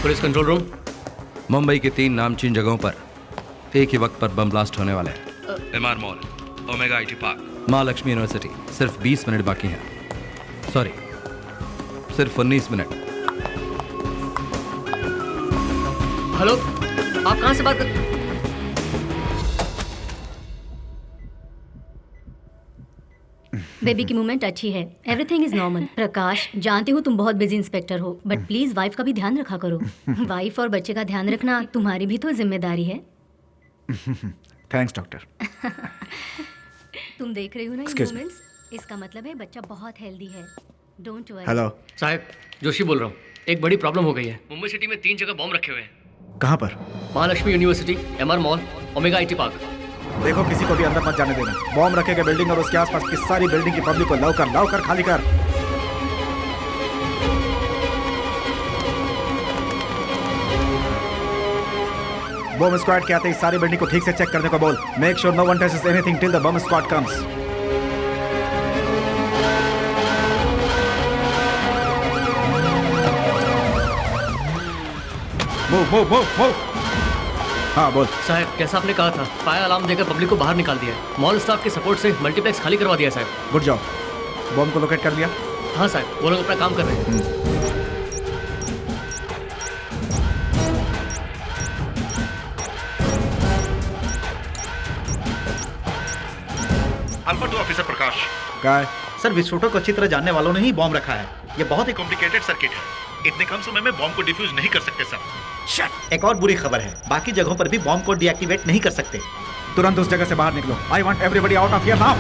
Police control room. Mumbai की 3 नामचीन जगहों पर एक ही वक्त पर बम ब्लास्ट होने वाले हैं। MR mall, omega IT park, माँ लक्ष्मी यूनिवर्सिटी। सिर्फ 20 मिनट बाकी हैं। सॉरी, सिर्फ 19 मिनट। हेलो, आप कहाँ से बात कर? बेबी की मूवमेंट अच्छी है, एवरीथिंग इज नॉर्मल। प्रकाश, जानती हूँ तुम बहुत बिजी इंस्पेक्टर हो, बट प्लीज वाइफ का भी ध्यान रखा करो। वाइफ और बच्चे का ध्यान रखना तुम्हारी भी तो जिम्मेदारी है। Thanks doctor. तुम देख रही हो ना ये मूवमेंट्स, इसका मतलब है बच्चा बहुत हेल्दी है। Don't worry. हेलो साहब, जोशी बोल रहा हूँ। एक बड़ी प्रॉब्लम हो गई है। मुंबई सिटी में 3 जगह बॉम्ब रखे हुए हैं। कहाँ पर? Mahalakshmi university, MR mall, omega IT park. देखो, किसी को भी अंदर मत जाने देना। बॉम्ब रखेगा बिल्डिंग और उसके आसपास की सारी बिल्डिंग की पब्लिक को लाओ कर खाली कर। बॉम्ब स्क्वाड के आते ही सारी बिल्डिंग को ठीक से चेक करने को बोल। Make sure no one touches anything till the bomb squad comes. Move. हाँ बोल। साहब, कैसा आपने कहा था, फायर अलार्म देकर पब्लिक को बाहर निकाल दिया है। मॉल स्टाफ के सपोर्ट से मल्टीप्लेक्स खाली करवा दिया साहब। Good job. बॉम्ब को लोकेट कर दिया? हाँ साहब, वो लोग अपना काम कर रहे हैं। अल्फा 2 ऑफिसर प्रकाश। क्या है? सर, विस्फोटक को अच्छी तरह जानने वालों ने ही बॉम्ब रखा है। ये बहुत ही कॉम्प्लिकेटेड सर्किट है। इतने कम समय में बॉम्ब को डिफ्यूज नहीं कर सकते सर। एक और बुरी खबर है, बाकी जगहों पर भी बॉम्ब को डीएक्टिवेट नहीं कर सकते। तुरंत उस जगह से बाहर निकलो। I want everybody out of here now.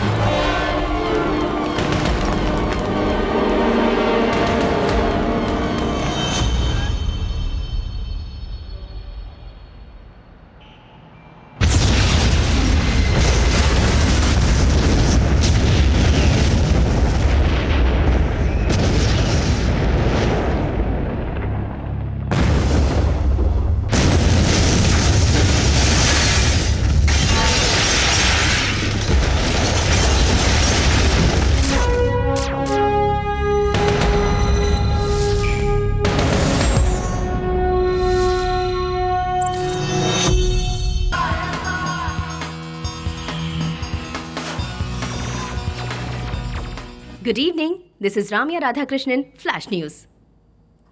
Good evening, this is Ramiya Radhakrishnan, flash news.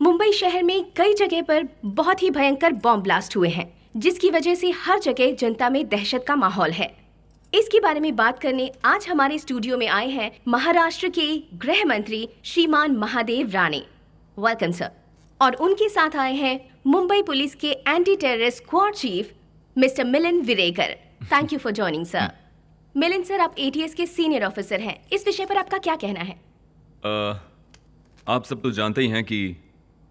Mumbai शहर में कई जगह पर बहुत ही भयंकर बॉम्ब ब्लास्ट हुए हैं, जिसकी वजह से हर जगह जनता में दहशत का माहौल है। इसके बारे में बात करने आज हमारे स्टूडियो में आए हैं महाराष्ट्र के गृह मंत्री श्रीमान महादेव राणे। Welcome sir. और उनके साथ आए हैं मुंबई पुलिस के anti terrorist squad chief mister Milind Virekar. Thank you for joining sir. Milind sir, आप एटीएस के सीनियर ऑफिसर हैं, इस विषय पर आपका क्या कहना है? आप सब तो जानते ही हैं कि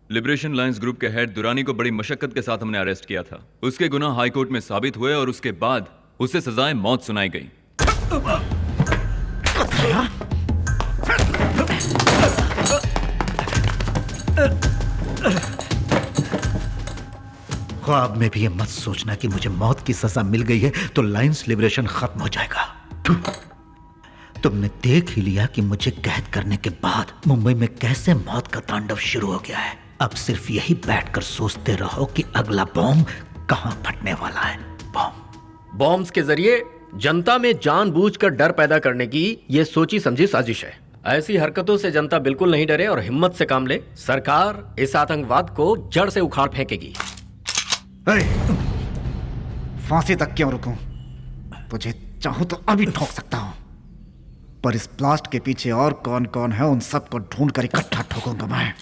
लिबरेशन लायंस ग्रुप के हेड दुरानी को बड़ी मशक्कत के साथ हमने अरेस्ट किया था। उसके गुनाह हाई कोर्ट में साबित हुए और उसके बाद उसे सजाए मौत सुनाई गई। ख्वाब में भी ये मत सोचना कि मुझे मौत की सजा मिल गई है तो लायंस लिबरेशन खत्म हो जाएगा। तुमने देख ही लिया कि मुझे कैद करने के बाद मुंबई में कैसे मौत का तांडव शुरू हो गया है। अब सिर्फ यही बैठकर सोचते रहो कि अगला बॉम्ब कहां फटने वाला है। बॉम्ब्स के जरिए जनता में जानबूझकर डर पैदा करने की यह सोची समझी साजिश है। ऐसी हरकतों से जनता बिल्कुल नहीं डरे और हिम्मत से काम ले। सरकार इस आतंकवाद को जड़ से उखाड़ फेंकेगी। फांसी तक क्यों रुकूं? तुझे चाहूं तो अभी ठोक सकता हूं, पर इस ब्लास्ट के पीछे और कौन कौन है उन सबको ढूंढ कर इकट्ठा ठोकूंगा मैं।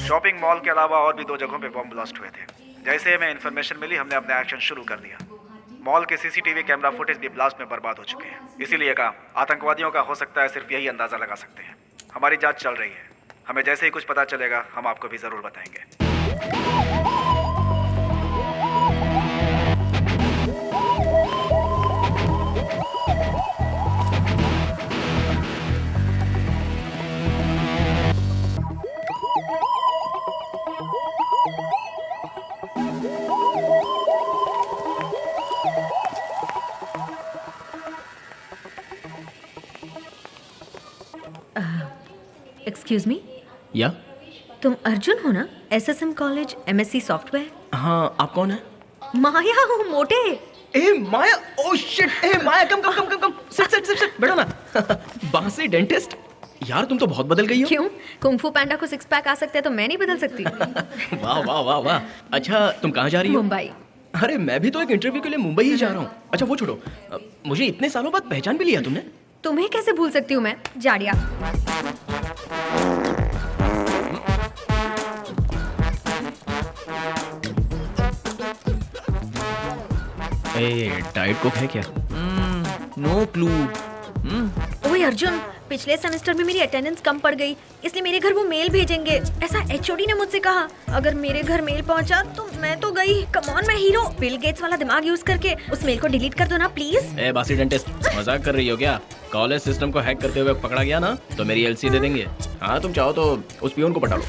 शॉपिंग मॉल के अलावा और भी 2 जगहों पे बॉम्ब ब्लास्ट हुए थे। जैसे हमें इन्फॉर्मेशन मिली, हमने अपना एक्शन शुरू कर दिया। मॉल के सीसीटीवी कैमरा फुटेज भी ब्लास्ट में बर्बाद हो चुके हैं। इसीलिए कहा आतंकवादियों का हो सकता है, सिर्फ यही अंदाजा लगा सकते हैं। हमारी जांच चल रही है, हमें जैसे ही कुछ पता चलेगा हम आपको भी जरूर बताएंगे। एक्सक्यूज मी, या तुम अर्जुन हो ना? SSM college MSc software. हाँ, आप कौन है? माया हूँ, मोटे। ए माया, ओह शिट, ए माया कम कम कम कम कम, सिट बैठो ना। बांसी डेंटिस्ट, यार तुम तो बहुत बदल गई हो। क्यों? कुंफू पैंडा को 6 पैक आ सकते हैं तो मैं नहीं बदल सकती? वाह वाह वाह वाह। अच्छा तुम कहाँ जा रही हो? मुंबई। अरे मैं भी तो एक इंटरव्यू के लिए मुंबई ही जा रहा हूँ। अच्छा वो छोड़ो, मुझे इतने सालों बाद पहचान भी लिया तुमने? तुम्हें कैसे भूल सकती हूँ मैं, जाड़िया। ए डाइट कोक है क्या? No clue. ओए अर्जुन, पिछले सेमेस्टर में मेरी अटेंडेंस कम पड़ गई, इसलिए मेरे घर वो मेल भेजेंगे। ऐसा HOD ने मुझसे कहा। अगर मेरे घर मेल पहुंचा तो मैं तो गई। कम ऑन, मैं हीरो। बिल गेट्स वाला दिमाग यूज करके उस मेल को डिलीट कर दो ना प्लीज। ए बासी डेंटिस्ट, मजाक कर रही हो क्या? कॉलेज सिस्टम को हैक करते हुए पकड़ा गया ना तो मेरी LC दे देंगे। हाँ तुम चाहो तो उस पियून को पटा लो।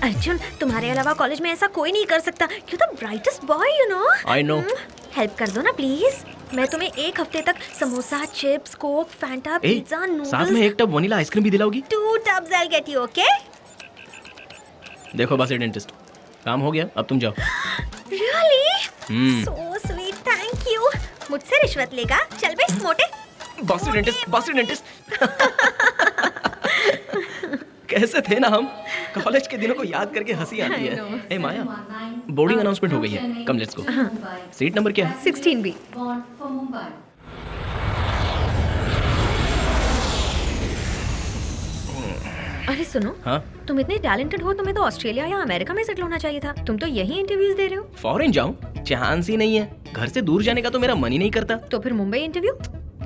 अर्जुन, तुम्हारे अलावा कॉलेज में ऐसा कोई नहीं कर सकता। You the brightest boy, you know. I know. Help कर दो ना प्लीज। मैं तुम्हें 1 हफ्ते तक samosa, chips, Coke, Fanta, pizza, noodles, साथ में 1 टब वनीला आइसक्रीम भी दिलाओगी? 2 tubs I get you, okay? देखो बासी डेंटिस्ट, काम हो गया, अब तुम जाओ। Really? So sweet, thank you. मुझसे रिश्वत लेगा? चल बे मोटे। बासी डेंटिस्ट। कैसे थे ना हम? कॉलेज के दिनों को याद करके हंसी आती है। ए माया, बोर्डिंग अनाउंसमेंट हो गई है, come let's go. Seat number क्या है? 16B। अरे सुनो, हाँ? तुम इतने टैलेंटेड हो, तुम्हें तो ऑस्ट्रेलिया या अमेरिका में सेटल होना चाहिए था। तुम तो यही इंटरव्यूज दे रहे हो। फॉरेन जाऊं? चांस ही नहीं है। घर से दूर जाने का तो मेरा मन ही नहीं करता। तो फिर मुंबई इंटरव्यू?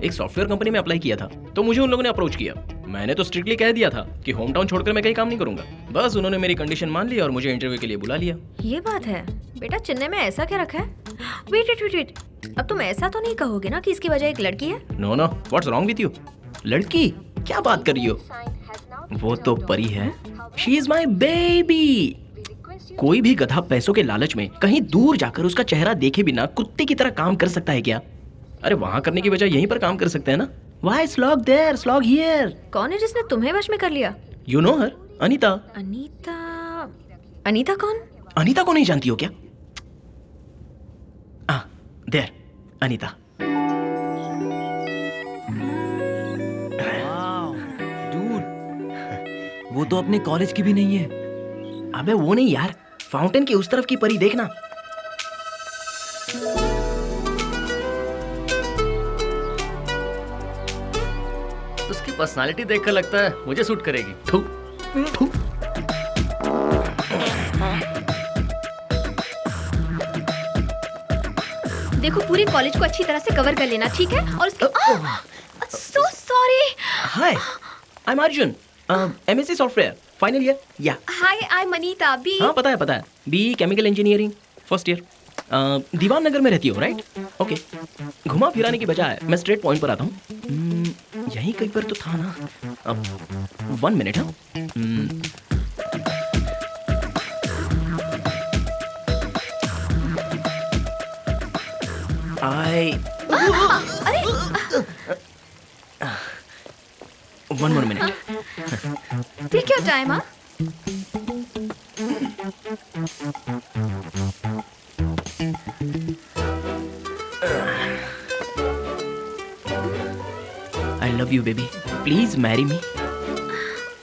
एक सॉफ्टवेयर कंपनी में अप्लाई किया था तो मुझे उन लोगों ने अप्रोच किया। मैंने तो स्ट्रिक्टली कह दिया था कि होम टाउन छोड़कर मैं कहीं काम नहीं करूंगा। बस उन्होंने मेरी कंडीशन मान ली और मुझे इंटरव्यू के लिए बुला लिया। ये बात है। बेटा चेन्नई में ऐसा क्या रखा है? वेट, अब तुम ऐसा तो नहीं कहोगे ना कि इसकी वजह एक लड़की है? No, what's wrong with you? लड़की? क्या बात कर रही हो? वो तो परी है। She is my baby. कोई भी गधा पैसों के लालच में कहीं दूर जाकर उसका चेहरा देखे बिना कुत्ते की तरह काम कर सकता है क्या? अरे वहाँ करने की बजाय यहीं पर काम कर सकते हैं ना। Why slog there, slog here? कौन है जिसने तुम्हें वश में कर लिया? You know her, Anita. Anita कौन? अनीता को नहीं जानती हो क्या? there, अनीता। वो तो अपने कॉलेज की भी नहीं है। अबे वो नहीं यार, फाउंटेन के उस तरफ की परी देखना। उसकी पर्सनालिटी देखकर लगता है मुझे सूट करेगी। थू, थू। देखो पूरे कॉलेज को अच्छी तरह से कवर कर लेना, ठीक है? और उसके so sorry. Hi, I am Arjun, MSc software final year. या hi, I am Anita B. हाँ पता है B chemical engineering first year. Diwan Nagar में रहती हो राइट? ओके। घुमा फिराने की बजाय मैं स्ट्रेट पॉइंट पर आता हूँ। यहीं कहीं पर तो था ना। अब 1 मिनट। हाँ आई 1 more minute. Take your time, huh? I love you, baby. Please marry me.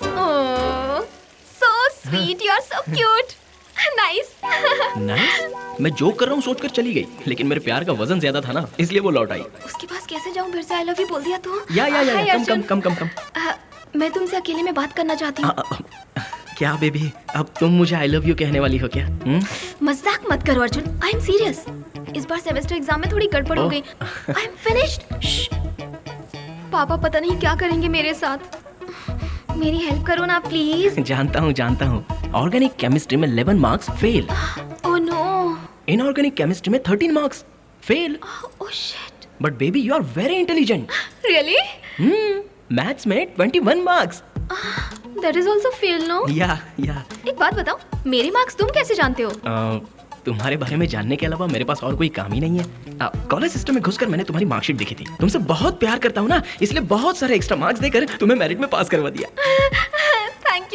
Oh, so sweet. You're so cute. Nice. Nice? मैं जोक कर रहा हूँ सोचकर चली गई, लेकिन मेरे प्यार का वजन ज्यादा था ना, इसलिए वो लौट आई। उसके पास कैसे जाऊँ? फिर से I love you बोल दिया तो? या Hi, कम। मैं तुमसे अकेले में बात करना चाहती हूँ। क्या बेबी, अब तुम मुझे आई लव यू कहने वाली हो क्या? मजाक मत करो अर्जुन, आई एम सीरियस। इस बार सेमेस्टर एग्जाम में थोड़ी गड़बड़ हो गई। I am finished. पापा पता नहीं क्या करेंगे मेरे साथ। मेरी हेल्प करो ना प्लीज। जानता हूँ। ऑर्गेनिक केमिस्ट्री में 11 marks fail. Oh no. Inorganic chemistry में 13 marks fail. Oh shit. But baby you are very intelligent. Really? Maths में 21 marks. That is also fail, no? या एक बात बताओ, मेरे मार्क्स तुम कैसे जानते हो? तुम्हारे बारे में जानने के अलावा मेरे पास और कोई काम ही नहीं है। कॉलेज सिस्टम में घुसकर मैंने तुम्हारी मार्कशीट देखी थी। तुमसे बहुत प्यार करता हूँ ना, इसलिए बहुत सारे एक्स्ट्रा मार्क्स देकर तुम्हें मेरिट में पास करवा दिया। Thank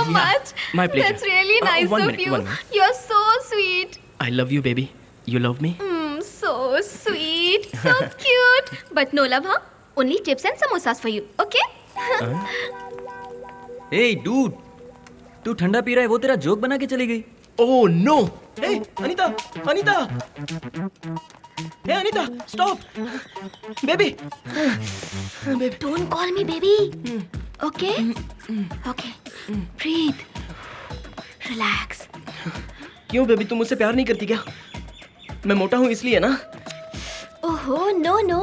much. my pleasure. That's really nice one of minute, you. 1 minute. You're so sweet. I love you, baby. You love me? So sweet. So cute. But no love, huh? Only chips and samosas for you. Okay? A dude, तू ठंडा P रहा है, वो तेरा joke बना के चली गई। Oh no! Hey, Anita! Anita! Hey, Anita! Stop! Baby! Baby. Don't call me baby. Okay? Okay. Breathe. Relax. क्यों बेबी, तुम मुझसे प्यार नहीं करती क्या? मैं मोटा हूँ इसलिए ना? ओहो नो नो,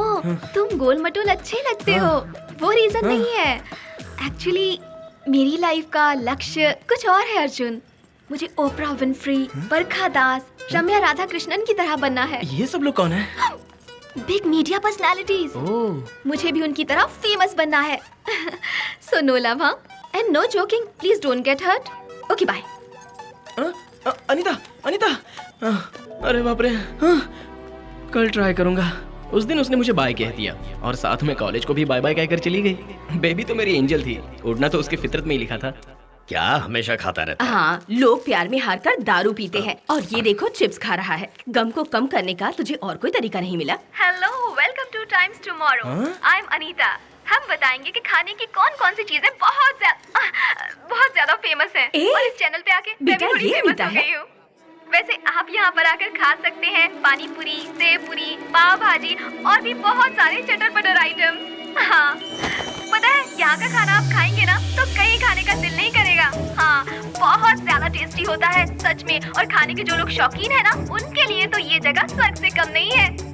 तुम गोल मटोल अच्छे लगते हो, वो रीजन नहीं है। एक्चुअली मेरी लाइफ का लक्ष्य कुछ और है अर्जुन। मुझे ओपरा विनफ्री, बरखा दास, रम्या राधा कृष्णन की तरह बनना है। ये सब लोग कौन है? Big media personalities. ओह, मुझे भी उनकी तरह फेमस बनना है। सो नो लव हाँ, and no joking, please don't get hurt. Okay bye. Anita, Anita! अरे बाप रे! कल ट्राई करूंगा। उस दिन उसने मुझे बाय कह दिया और साथ में कॉलेज को भी बाय बाय कहकर चली गई। बेबी तो मेरी एंजल थी, उड़ना तो उसकी फितरत में ही लिखा था। क्या हमेशा खाता रहता है? हाँ, लोग प्यार में हार कर दारू पीते हैं और ये देखो चिप्स खा रहा है। गम को कम करने का तुझे और कोई तरीका नहीं मिला? Hello, welcome two times tomorrow. I am Anita. हम बताएंगे कि खाने की कौन कौन सी चीजें बहुत ज्यादा फेमस हैं और इस चैनल पे आके मैं भी थोड़ी फेमस हो गई हूँ। वैसे आप यहाँ पर आकर खा सकते हैं पानी पूरी, सेव पूरी, पाव भाजी और भी बहुत सारे चटर पटर आइटम। हाँ, पता है यहाँ का खाना आप खाएंगे ना तो कहीं खाने का दिल नहीं करेगा। हाँ, बहुत ज्यादा टेस्टी होता है सच में, और खाने के जो लोग शौकीन है ना उनके लिए तो ये जगह स्वर्ग से कम नहीं है।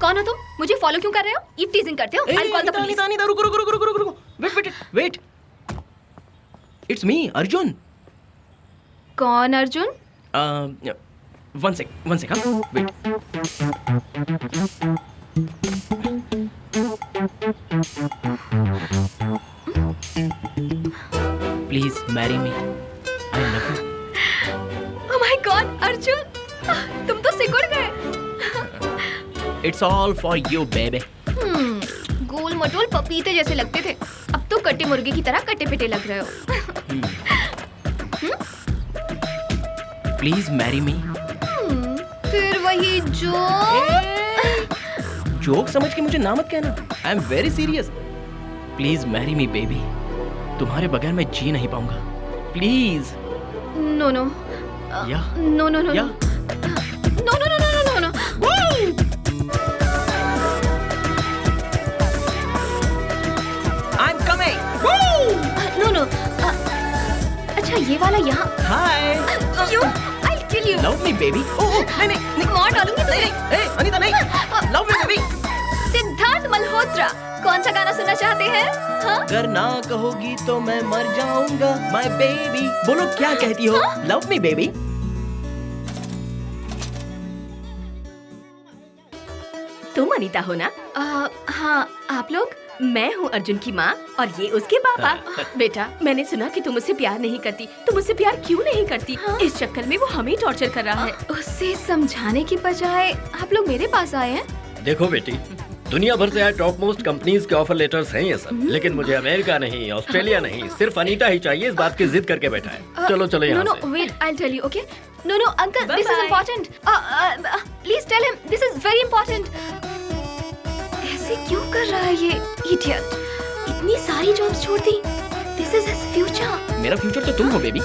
कौन हो तुम? मुझे फॉलो क्यों कर रहे हो? ईव टीजिंग करते हो? I'll call the police. Anita, रुको। वेट। It's me, Arjun. कौन अर्जुन? वन सेक, हाँ, wait. Please marry me, I love you. Oh my God, Arjun, तुम तो सिकुड़ गए। It's all for you baby. गोल मटोल पपीते जैसे लगते थे, अब तो कटे मुर्गे की तरह कटे पिटे लग रहे हो। Please marry me. फिर वही जोक समझ के मुझे ना मत कहना। I am very serious. Please marry me baby, तुम्हारे बगैर मैं जी नहीं पाऊंगा। प्लीज। नो नो या नो नो नो या no no no no no no. I am coming. No no, अच्छा ये वाला यहाँ। Hi, you, I'll kill you. Love me baby. Oh नहीं, मार डालूंगी तुझे। ए अनीता नहीं, love me baby. Siddharth Malhotra, कौन सा गाना सुनना चाहते हैं? हाँ? अगर ना कहोगी तो मैं मर जाऊंगा, माय बेबी। बोलो क्या कहती हो? Love me baby. तुम अनीता हो ना? हाँ, आप लोग? मैं हूँ अर्जुन की माँ और ये उसके पापा। बेटा, मैंने सुना कि तुम मुझसे प्यार नहीं करती, तुम मुझसे प्यार क्यों नहीं करती? हाँ? इस चक्कर में वो हमें टॉर्चर कर रहा है। उससे समझाने की बजाय आप लोग मेरे पास आए हैं। देखो बेटी, दुनिया भर से आए टॉप मोस्ट कंपनीज के ऑफर लेटर्स हैं ये सब, लेकिन मुझे अमेरिका नहीं, ऑस्ट्रेलिया नहीं, सिर्फ अनीता ही चाहिए। इस बात की जिद करके बैठा है। चलो यहाँ से। Wait, I'll tell you, okay? No, uncle, this is important. Please tell him, this is very important. ऐसे क्यों कर रहा है ये idiot? इतनी सारी जॉब्स छोड़ दी। This is his future. मेरा फ्यूचर तो तुम हो बेबी।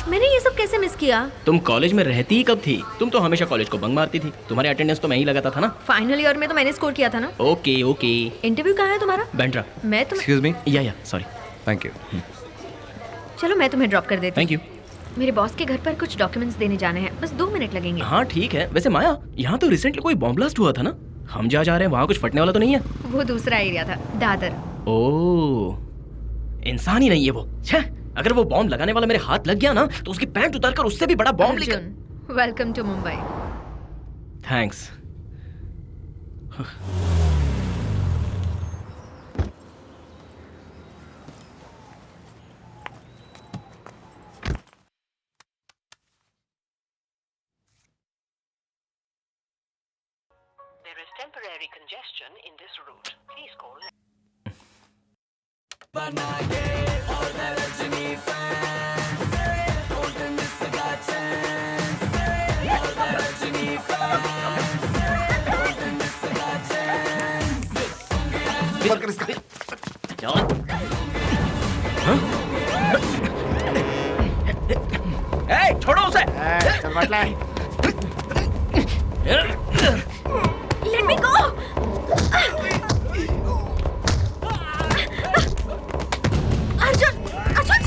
मैंने ये सब कैसे मिस किया? तुम कॉलेज में रहती ही कब थी? तुम तो हमेशा कॉलेज को बंक मारती थी। तुम्हारे अटेंडेंस तो मैं ही लगाता था ना। फाइनल ईयर में तो मैंने स्कोर किया था ना। ओके। इंटरव्यू कहाँ है तुम्हारा? बैंड्रा। मैं तो एक्सक्यूज मी। या सॉरी। Thank you. चलो मैं तुम्हें ड्रॉप कर देती थैंक यू। मेरे बॉस के घर पर कुछ डॉक्यूमेंट्स देने जाने हैं, बस 2 मिनट लगेंगे। हाँ ठीक है। वैसे माया, यहाँ तो रिसेंटली कोई बॉम्ब ब्लास्ट हुआ था ना? हम जहाँ जा रहे हैं वहाँ कुछ फटने वाला तो नहीं है? वो दूसरा एरिया था, दादर। ओह, इंसान ही नहीं है वो। छह, अगर वो बॉम्ब लगाने वाला मेरे हाथ लग गया ना तो उसकी पैंट उतारकर उससे भी बड़ा बॉम्ब लेकर। Welcome to Mumbai. Thanks. There is temporary congestion in this route. Please call. छोड़ो उसे। चल बात लाए। Let me go! Arjun! Arjun!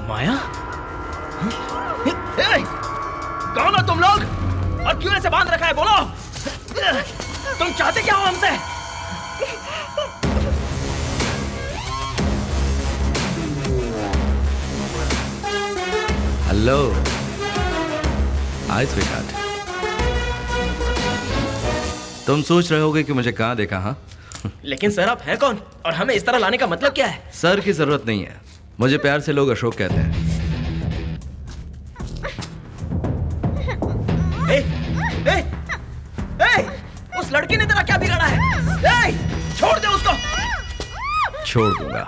माया? कौन हो तुम लोग? और क्यों ऐसे बांध रखा है? बोलो, तुम चाहते क्या हो हमसे? हेलो, हाय स्वीटहार्ट। तुम सोच रहे होगे कि मुझे कहाँ देखा? हाँ, लेकिन सर आप हैं कौन और हमें इस तरह लाने का मतलब क्या है? सर की जरूरत नहीं है, मुझे प्यार से लोग अशोक कहते हैं। ए, ए, ए, उस लड़की ने तेरा क्या बिगाड़ा है? ए, छोड़ दे उसको। छोड़ दूंगा,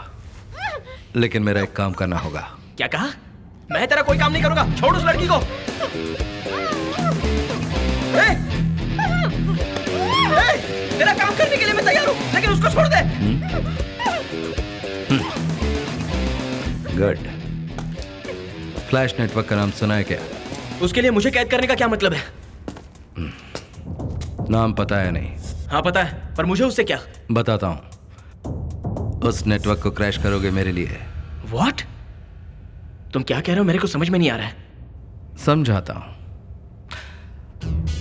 लेकिन मेरा एक काम करना होगा। क्या कहा? मैं तेरा कोई काम नहीं करूंगा। छोड़ उस लड़की को। ए, ए, तेरा काम करने के लिए मैं तैयार हूं, लेकिन उसको छोड़ दे। गुड। फ्लैश नेटवर्क का नाम सुना है क्या? उसके लिए मुझे कैद करने का क्या मतलब है? नाम पता है नहीं? हाँ पता है, पर मुझे उससे क्या? बताता हूं। उस नेटवर्क को क्रैश करोगे मेरे लिए। What? तुम क्या कह रहे हो? मेरे को समझ में नहीं आ रहा है। समझाता हूं।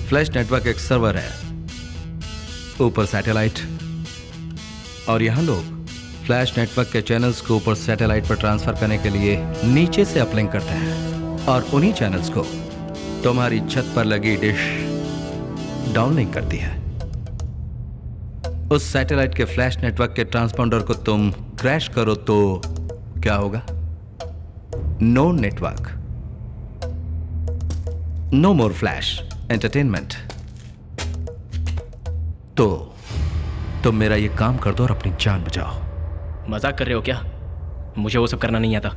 फ्लैश नेटवर्क एक सर्वर है, ऊपर सैटेलाइट, और यहां लोग फ्लैश नेटवर्क के चैनल्स को ऊपर सैटेलाइट पर ट्रांसफर करने के लिए नीचे से अपलिंक करते हैं, और उन्हीं चैनल्स को तुम्हारी छत पर लगी डिश डाउनलिंक करती है। उस सैटेलाइट के फ्लैश नेटवर्क के ट्रांसपॉन्डर को तुम क्रैश करो तो क्या होगा? नो नेटवर्क, नो मोर फ्लैश एंटरटेनमेंट। तो तुम मेरा ये काम कर दो और अपनी जान बचाओ। मजाक कर रहे हो क्या? मुझे वो सब करना नहीं आता।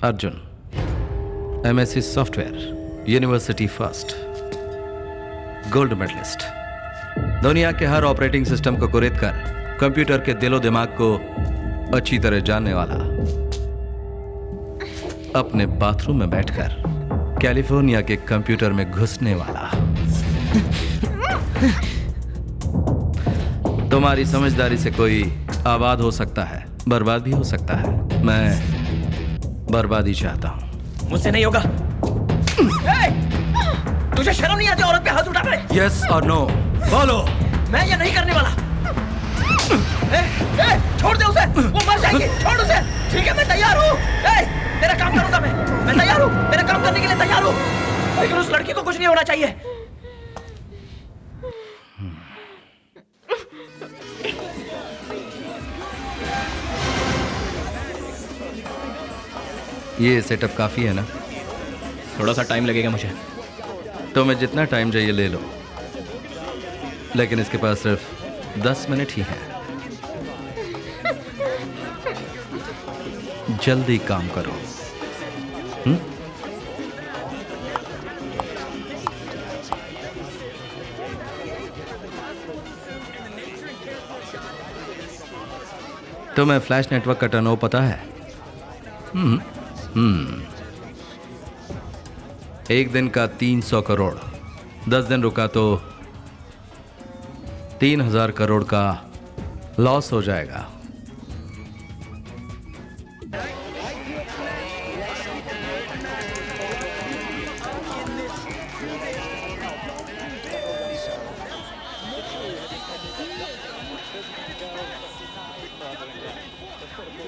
Arjun, MSc software, university first, gold medalist, दुनिया के हर ऑपरेटिंग सिस्टम को कुरेद कर कंप्यूटर के दिलो दिमाग को अच्छी तरह जानने वाला, अपने बाथरूम में बैठकर कैलिफोर्निया के कंप्यूटर में घुसने वाला। तुम्हारी समझदारी से कोई आबाद हो सकता है, बर्बाद भी हो सकता है। मैं बर्बादी चाहता हूं। मुझसे नहीं होगा। तुझे शर्म नहीं आती औरत पे हाथ उठाने? यस और नो बोलो। मैं ये नहीं करने वाला। छोड़ दे उसे, वो मर जाएगी। छोड़ उसे। ठीक है, मैं तैयार हूँ। तेरा काम करूंगा मैं तैयार हूँ। तेरा काम करने के लिए तैयार हूँ, लेकिन उस लड़की को कुछ नहीं होना चाहिए। ये सेटअप काफी है ना? थोड़ा सा टाइम लगेगा मुझे। तुम्हें जितना टाइम चाहिए ले लो, लेकिन इसके पास सिर्फ 10 मिनट ही है। जल्दी काम करो। तुम्हें फ्लैश नेटवर्क का टर्नओवर पता है? एक दिन का 300 करोड़, 10 दिन रुका तो 3000 करोड़ का लॉस हो जाएगा।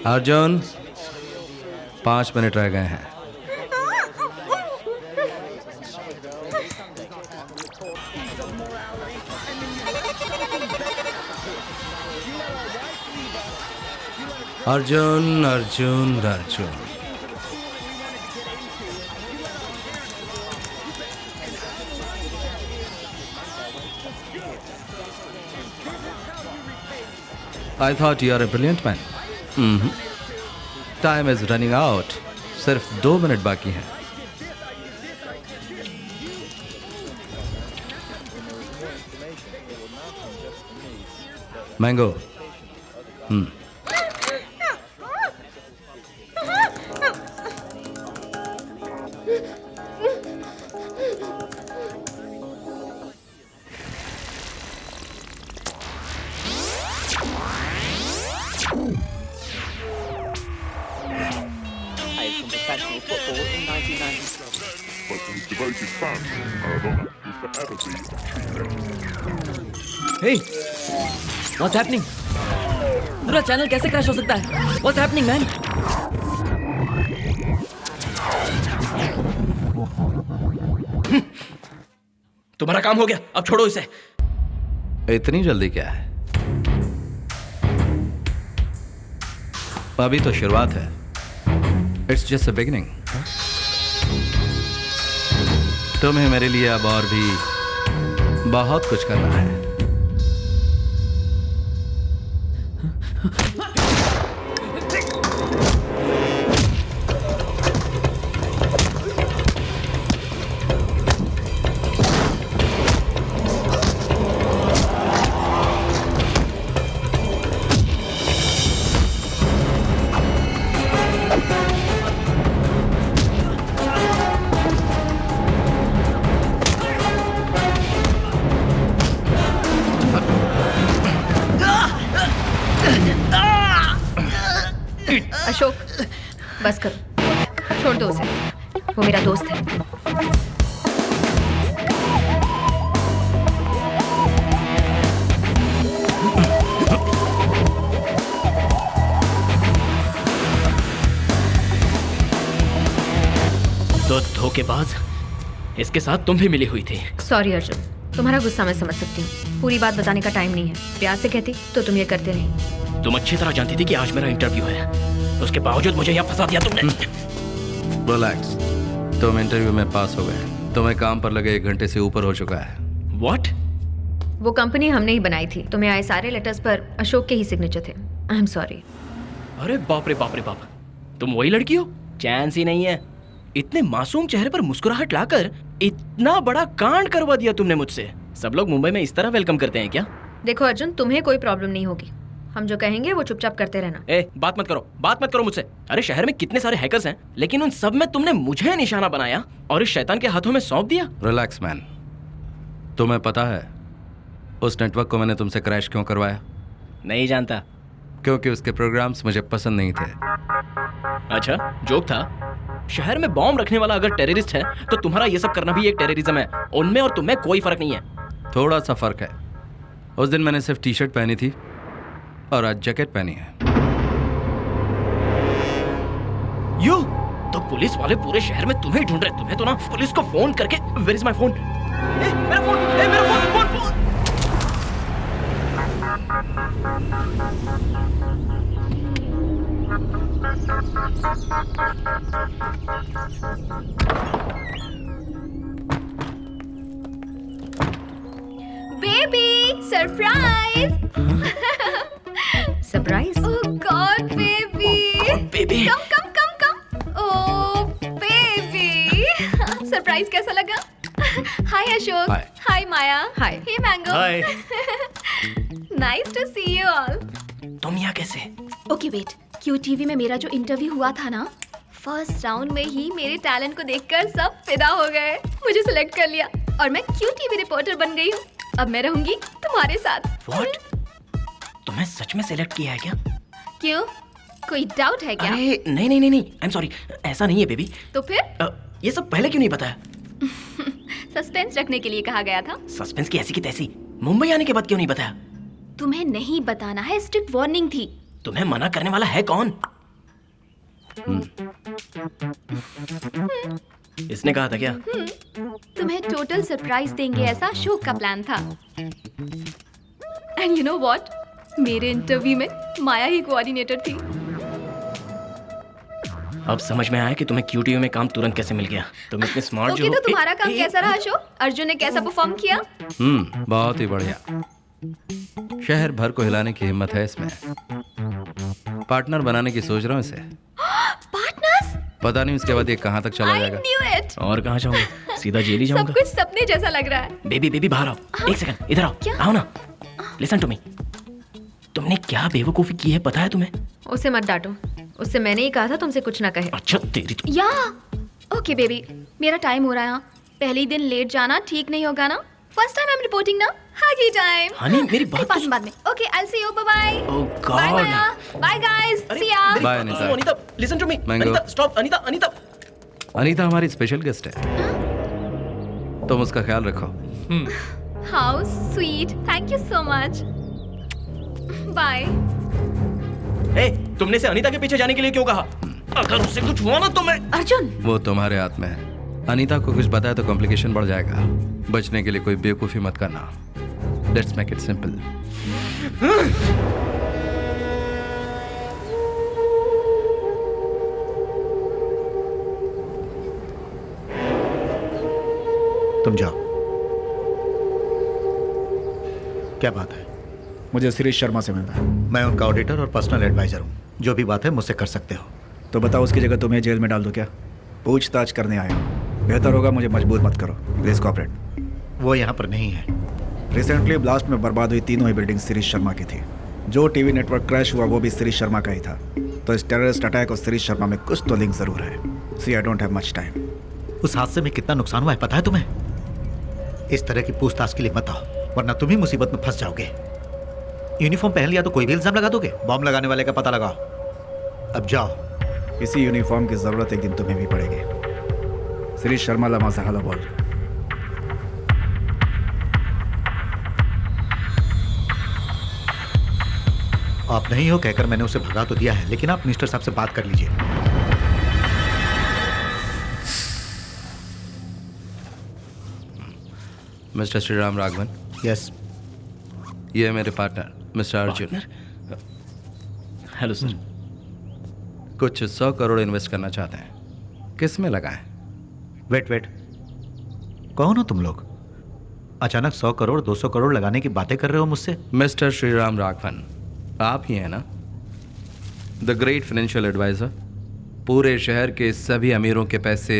अर्जुन, 5 मिनट रह गए हैं। Arjun Arjun Arjun, I thought you are a brilliant man. Time is running out. सिर्फ 2 मिनट बाकी हैं। Mango, Professional football in 1997. But his devoted fans, Maradona will forever be a true legend. Hey, what's happening? पूरा channel कैसे crash हो सकता है? What's happening, man? तुम्हारा काम हो गया, अब छोड़ो इसे। इतनी जल्दी क्या है? अभी तो शुरुआत है। It's just a beginning. तुम्हें मेरे लिए अब और भी बहुत कुछ करना है। अशोक, बस करो, छोड़ दो उसे, वो मेरा दोस्त है। तो धोखेबाज, इसके साथ तुम भी मिली हुई थी। सॉरी अर्जुन, तुम्हारा गुस्सा मैं समझ सकती हूँ। पूरी बात बताने का टाइम नहीं है। प्यार से कहती तो तुम ये करते नहीं। तुम अच्छी तरह जानती थी कि आज मेरा इंटरव्यू है, उसके बावजूद मुझे यहाँ फंसा दिया तुमने। रिलैक्स, तुम इंटरव्यू में पास हो गए। तुम्हें काम पर लगे 1 घंटे से ऊपर हो चुका है। What? वो कंपनी हमने ही बनाई थी। तुम्हें आए सारे लेटर्स पर अशोक के ही सिग्नेचर थे। I am sorry. अरे बाप रे बाप रे बाप, तुम वही लड़की हो? चांस ही नहीं है। इतने मासूम चेहरे पर मुस्कुराहट लाकर इतना बड़ा कांड करवा दिया तुमने मुझसे। सब लोग मुंबई में इस तरह वेलकम करते हैं क्या? देखो अर्जुन, तुम्हें कोई प्रॉब्लम नहीं होगी। हम जो कहेंगे वो चुपचाप करते रहना। बात मत करो मुझसे। अरे शहर में कितने सारे हैकर्स हैं, लेकिन उन सब में तुमने मुझे निशाना बनाया और इस शैतान के हाथों में सौंप दिया। रिलैक्स मैन, तुम्हें पता है उस नेटवर्क को मैंने तुमसे क्रैश क्यों करवाया? नहीं जानता। क्योंकि उसके प्रोग्राम्स मुझे पसंद नहीं थे। अच्छा, जोक था। शहर में बॉम्ब रखने वाला अगर टेररिस्ट है तो तुम्हारा ये सब करना भी एक टेररिज्म है। उनमें और तुम में कोई फर्क नहीं है। थोड़ा सा फर्क है। उस दिन मैंने सिर्फ टी-शर्ट पहनी थी और आज जैकेट पहनी है। यू तो पुलिस वाले पूरे शहर में तुम्हें ढूंढ रहे। तुम्हें तो ना पुलिस को फोन करके वेयर इज माय फोन? मेरा फोन, मेरा phone, phone. Baby surprise. Surprise? Oh God baby. Baby. Come come come come. Oh baby. Surprise कैसा लगा? Hi Ashok. Hi. Hi Maya. Hi. Hey mango. Hi. Nice to see you all. तुम यहाँ कैसे? Okay wait, Q TV में मेरा जो interview हुआ था ना, फर्स्ट राउंड में ही मेरे टैलेंट को देखकर सब फिदा हो गए। मुझे सिलेक्ट कर लिया और मैं क्यू टीवी रिपोर्टर बन गई हूँ। अब मैं रहूंगी तुम्हारे साथ। What? तुम्हें सच में सिलेक्ट किया है क्या? क्यों, कोई डाउट है क्या? अरे नहीं नहीं नहीं नहीं, आई एम सॉरी, ऐसा नहीं है बेबी। तो फिर ये सब पहले क्यों नहीं बताया? सस्पेंस रखने के लिए कहा गया था। सस्पेंस की ऐसी की तैसी, मुंबई आने के बाद क्यों नहीं बताया? तुम्हें नहीं बताना है, स्ट्रिक्ट वार्निंग थी। तुम्हें मना करने वाला है कौन? इसने कहा था क्या? तुम्हें टोटल सरप्राइज देंगे ऐसा अशोक का प्लान था। एंड यू नो व्हाट, मेरे इंटरव्यू में माया ही कोऑर्डिनेटर थी। अब समझ में आया कि तुम्हें क्यूटीवी में काम तुरंत कैसे मिल गया। तुम इतने स्मार्ट ओके, जो हो। तो तुम्हारा काम कैसा रहा अशोक? अर्जुन ने कैसा परफॉर्म किया? बहुत ही बढ़िया। शहर भर को हिलाने की हिम्मत है इसमें। पार्टनर बनाने की सोच रहा हूँ इसे। पार्टनर्स? पता नहीं उसके बाद ये कहाँ तक चला आई जाएगा। Knew it. और कहाँ जाऊंगा? सीधा जेल ही सब जाऊंगा। कुछ सपने जैसा लग रहा है। बेबी बेबी बाहर आओ। एक सेकंड इधर आओ। क्या? आओ ना। Listen to me. तुमने क्या बेवकूफी की है पता है तुम्हें? उसे मत डांटो, उससे मैंने ही कहा था तुमसे कुछ ना कहे। अच्छा तेरी तो। या ओके बेबी, मेरा टाइम हो रहा है। पहले ही दिन लेट जाना ठीक नहीं होगा ना। First time I am reporting ना। Huggy time. हनी मेरी बात तो बाद में। Okay, I will see you. Bye bye. Oh by God. Maya. Bye guys, see ya. Bye Anita. Anita listen to me. Mango. Anita stop. Anita Anita Anita हमारी स्पेशल गेस्ट है, तुम उसका ख्याल रखो। How sweet, thank you so much. Bye. ए, तुमने से अनीता के पीछे जाने के लिए क्यों कहा? अगर उससे कुछ हुआ ना तो मैं। अर्जुन, वो तुम्हारे हाथ में है। अनीता को कुछ बताया तो कॉम्प्लिकेशन बढ़ जाएगा। बचने के लिए कोई बेवकूफी मत करना। Let's make it simple. तुम जाओ। क्या बात है? मुझे शिरीष शर्मा से मिलना है। मैं उनका ऑडिटर और पर्सनल एडवाइजर हूँ। जो भी बात है मुझसे कर सकते हो। तो बताओ, उसकी जगह तुम्हें जेल में डाल दो क्या? पूछताछ करने आया हूँ। बेहतर होगा मुझे मजबूर मत करो। Please cooperate. वो यहाँ पर नहीं है। रिसेंटली ब्लास्ट में बर्बाद हुई तीनों ही बिल्डिंग शिरीष शर्मा की थी। जो टीवी नेटवर्क क्रैश हुआ वो भी शिरीष शर्मा का ही था। तो इस टेररिस्ट अटैक और शिरीष शर्मा में कुछ तो लिंक जरूर है। See I don't have much time. उस हादसे में कितना नुकसान हुआ है पता है तुम्हें? इस तरह की पूछताछ के लिए मत आओ, वरना तुम ही मुसीबत में फंस जाओगे। यूनिफॉर्म पहन लिया तो कोई भी इल्जाम लगा दोगे। बॉम्ब लगाने वाले का पता लगाओ। अब जाओ। इसी यूनिफॉर्म की जरूरत एक दिन तुम्हें भी पड़ेगी। शिरीष शर्मा लमा सहाला बोल। आप नहीं हो कहकर मैंने उसे भगा तो दिया है, लेकिन आप मिनिस्टर साहब से बात कर लीजिए। मिस्टर श्रीराम राघवन। यस। ये है मेरे partner mister Arjun. Hello sir. कुछ 100 करोड़ इन्वेस्ट करना चाहते हैं, किस में लगाएं? वेट, कौन हो तुम लोग? अचानक 100 करोड़ 200 करोड़ लगाने की बातें कर रहे हो मुझसे? मिस्टर श्रीराम राघवन, आप ही हैं ना द ग्रेट फाइनेंशियल एडवाइजर? पूरे शहर के सभी अमीरों के पैसे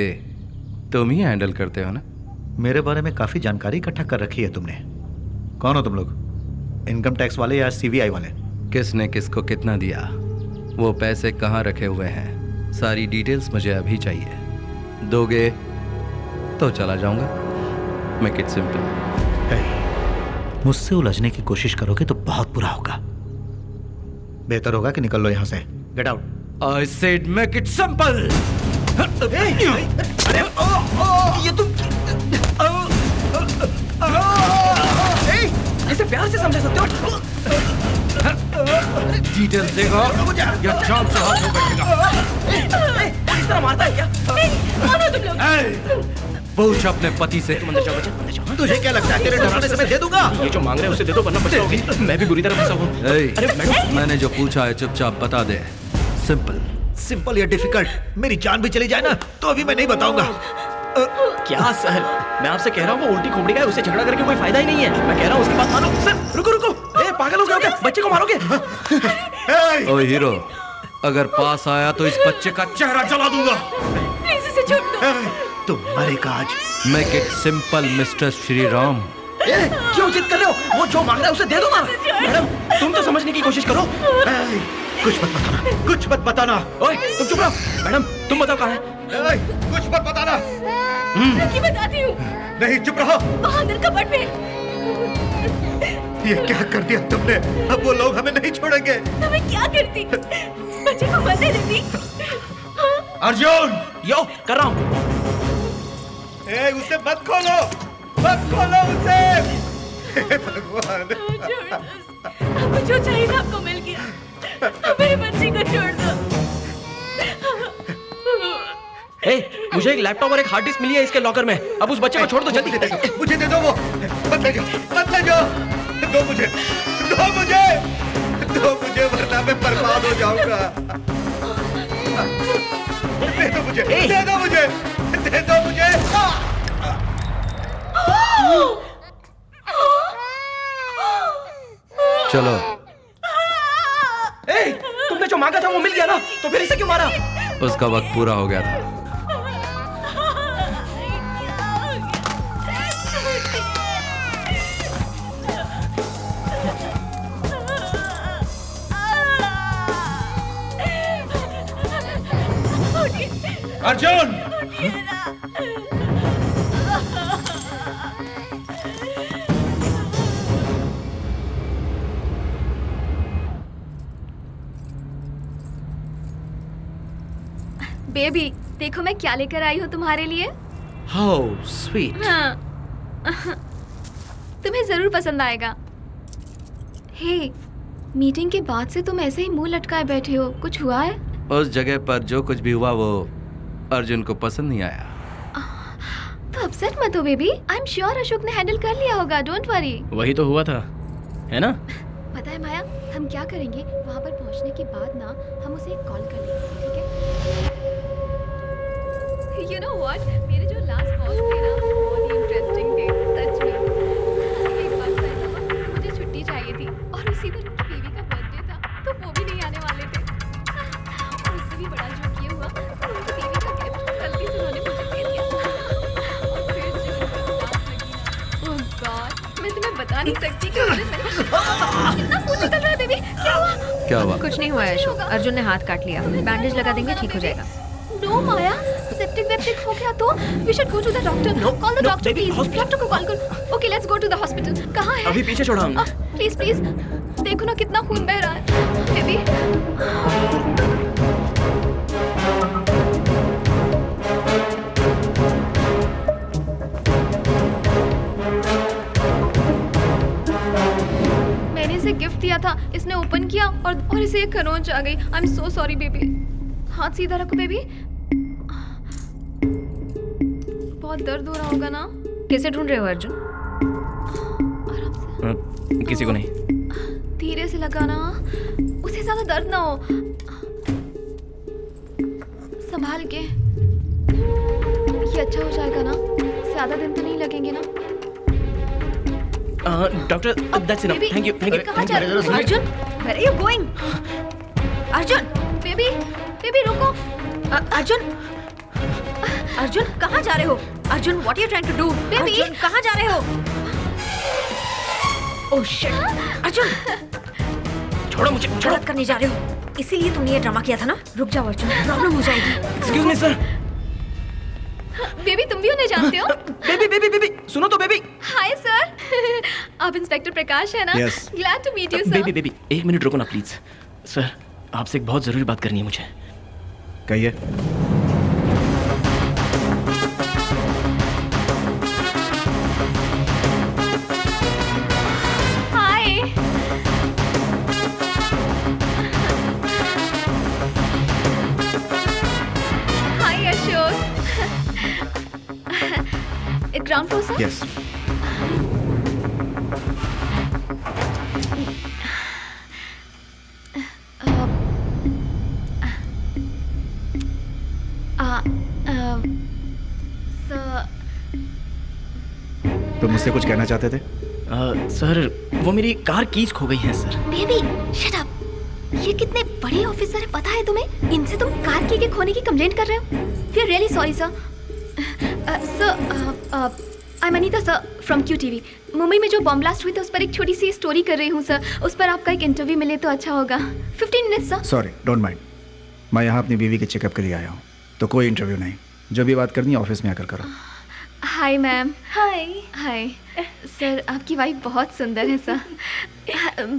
तुम ही हैंडल करते हो ना? मेरे बारे में काफी जानकारी इकट्ठा कर रखी है तुमने। कौन हो तुम लोग? इनकम टैक्स वाले या सीबीआई वाले? किसने किसको कितना दिया, वो पैसे कहाँ रखे हुए हैं, सारी डिटेल्स मुझे अभी चाहिए। दोगे तो चला जाऊंगा। Make it simple. मुझसे उलझने की कोशिश करोगे तो बहुत बुरा होगा। बेहतर होगा कि निकल लो यहां से। Get out. I said make it simple. अरे ये तुम ऐसे प्यार से समझा सकते हो? डिटेल्स देगा या जान से हाथ में बैठेगा। इस तरह मारता है क्या? कौन हो तुम लोग? पूछ अपने पति से। तुम अंदर जाओ बच्चे, अंदर जाओ। तुझे क्या लगता है तेरे डराने से मैं दे दूंगा? ये जो मांग रहे हैं उसे दे दो वरना बचाओगे। मैं भी बुरी तरह फंसा हूँ। अरे मैंने जो पूछा है चुपचाप बता दे। सिंपल। सिंपल या डिफिकल्ट, मेरी जान भी चली जाए ना तो अभी मैं नहीं बताऊंगा। क्या सर? मैं आपसे कह रहा हूँ वो उल्टी खोपड़ी का है, उससे झगड़ा करके कोई फायदा ही नहीं है। मैं कह रहा हूँ उसकी बात मानो। सर रुको रुको, ए पागल हो गए हो क्या? बच्चे को मारोगे? ओ हीरो, अगर पास आया तो इस बच्चे का चेहरा जला दूंगा। प्लीज इसे छोड़ दो। तुम मरेगा आज। Make it simple mister Shri Ram. क्यों जिद कर रहे हो? वो जो मांग रहा है उसे दे दो ना। मैडम तुम तो समझने की कोशिश करो। कुछ मत बताना, कुछ मत बताना। ओए तुम चुप रहो। मैडम तुम बताओ कहाँ है? कुछ मत बताना। मैं बताती हूँ। नहीं चुप रहो। वहाँ अंदर कबर्ड में। ये क्या कर दिया तुमने? अब वो लोग हमें नहीं छोड़ेंगे। तो मैं क्या करती? बच्चे को मरने देती? अर्जुन, यो कर रहा हूँ। उसे मत खोलो, मत खोलो उसे। भगवान, आपको जो चाहिए था आपको मिल गया। मेरे बच्चे को छोड़ दो। मुझे एक लैपटॉप और एक हार्ड डिस्क मिली है इसके लॉकर में। अब उस बच्चे को छोड़ दो जल्दी। मुझे दे दो वो। मत ले जाओ, मत ले जाओ। दो मुझे, दो मुझे, दो मुझे, वरना मैं बर्बाद हो जाऊंगा। दे दो मुझे, दे दो मुझे, दे दो मुझे। चलो। तुमने जो मांगा था वो मिल गया ना, तो फिर इसे क्यों मारा? उसका वक्त पूरा हो गया था। अर्जुन, बेबी देखो मैं क्या लेकर आई हूँ तुम्हारे लिए। How sweet. हाँ तुम्हें जरूर पसंद आएगा। हे मीटिंग के बाद से तुम ऐसे ही मुंह लटकाए बैठे हो, कुछ हुआ है? उस जगह पर जो कुछ भी हुआ वो अर्जुन को पसंद नहीं आया। तो अपसेट मत हो baby, I am sure Ashok ने हैंडल कर लिया होगा, डोंट वरी। वही तो हुआ था, है ना? पता है माया, हम क्या करेंगे, वहाँ पर पहुँचने के बाद ना हम उसे एक कॉल कर लेंगे, ठीक है? You know what? मेरे जो लास्ट बॉस थे ना, बहुत ही इंटरेस्टिंग थे, सच में। एक बार तो ऐसा हुआ, मुझे छुट्टी चाहिए थी और उसी दिन बीवी का बर्थडे था, तो वो भी नहीं आने वाले थे। और उससे भी बड़ा जो किया हुआ, तो उनकी बीवी का गिफ्ट गलती से उन्होंने मुझे दे दिया। और फिर जो उनको उदास लगी ना, ओह गॉड, मैं तुम्हें बता नहीं सकती कि उस दिन मैंने कितना खून निकल रहा है बेबी। क्या हुआ? क्या हुआ? कुछ नहीं हुआ है अशोक, अर्जुन ने हाथ काट लिया, बैंडेज लगा देंगे, ठीक हो जाएगा। नो माया, सेप्टिक वेप्टिक हो गया तो we should go to the doctor. Call the doctor please, doctor को कॉल करो। Okay let's go to the hospital. कहाँ है? अभी पीछे छोड़ा हमने। प्लीज प्लीज देखो ना कितना खून बह रहा है बेबी। मैंने इसे गिफ्ट दिया था, इसने ओपन किया और इसे एक खरोंच आ गई। I am so sorry baby. हाथ सीधा रखो बेबी। बहुत दर्द हो रहा होगा ना? कैसे ढूंढ रहे हो अर्जुन? आराम से। किसी को नहीं। धीरे से लगाना, उसे ज्यादा दर्द ना हो। संभाल के। ये अच्छा हो जाएगा ना? ज्यादा दिन तो नहीं लगेंगे ना? Doctor that's enough, thank you thank you. कहाँ जा रहे हो Arjun? Where are you going? Arjun, baby baby रुको। अर्जुन अर्जुन कहाँ जा रहे हो? Arjun what are you trying to do? Baby कहाँ जा रहे हो? ओह शिट अर्जुन, छोड़ो मुझे, छोड़ो। गलत करने जा रहे हो, इसीलिए तुमने ये ड्रामा किया था ना। रुक जाओ अर्जुन, प्रॉब्लम हो जाएगी। Excuse me sir. बेबी तुम भी उन्हें जानते हो? बेबी बेबी बेबी सुनो तो बेबी। Hi sir. आप इंस्पेक्टर प्रकाश है ना? Yes. Glad to meet you sir. Baby baby एक मिनट रुको ना प्लीज। सर आपसे एक बहुत जरूरी बात करनी है मुझे। कहिए। Hi. Hi Ashok. Ground floor sir? Yes. मुझसे कुछ कहना चाहते थे? सर वो मेरी कार कीज खो गई है सर। Baby shut up. ये कितने बड़े ऑफिसर है पता है तुम्हें? इनसे तुम कार की के खोने की कंप्लेंट कर रहे हो? We are really sorry sir. Sir I am Anita sir from QTV। Mumbai में जो बॉम्ब ब्लास्ट हुई थी उस पर एक छोटी सी स्टोरी कर रही हूँ सर। उस पर आपका एक इंटरव्यू मिले तो अच्छा होगा। 15 minutes sir. Sorry, don't mind. मैं यहाँ अपनी बीवी के चेकअप के लिए आया हूँ, तो कोई इंटरव्यू नहीं। जो भी बात करनी है ऑफिस में आकर करो। Hi ma'am. Hi hi sir, आपकी वाइफ बहुत सुंदर है सर।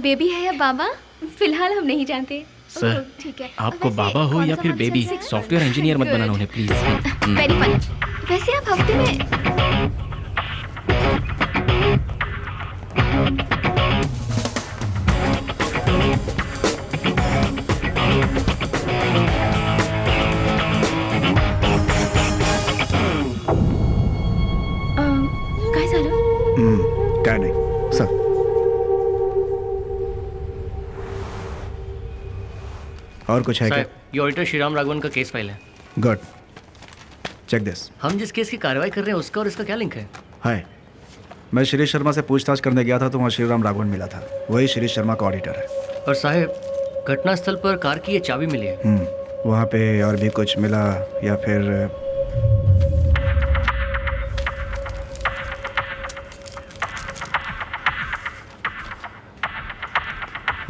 बेबी है या बाबा फिलहाल हम नहीं जानते। सर ठीक है। आपको वैसे बाबा हो कौन या सा फिर फंक्शन बेबी, से? सॉफ्टवेयर इंजीनियर मत बनाना उन्हें प्लीज। Very funny. वैसे आप हफ्ते में काय झालं? काय नाही सर। और कुछ है क्या? साहब, ये ऑडिटर श्रीराम राघवन का केस फाइल है। Good, check this. हम जिस केस की कार्रवाई कर रहे हैं उसका और इसका क्या लिंक है? हाय, मैं श्री शर्मा से पूछताछ करने गया था तो वहाँ श्रीराम राघवन मिला था। वही श्री शर्मा का ऑडिटर है। और साहब, घटनास्थल पर कार की ये चाबी मिली है। वहाँ पे और भी कुछ मिला या फिर?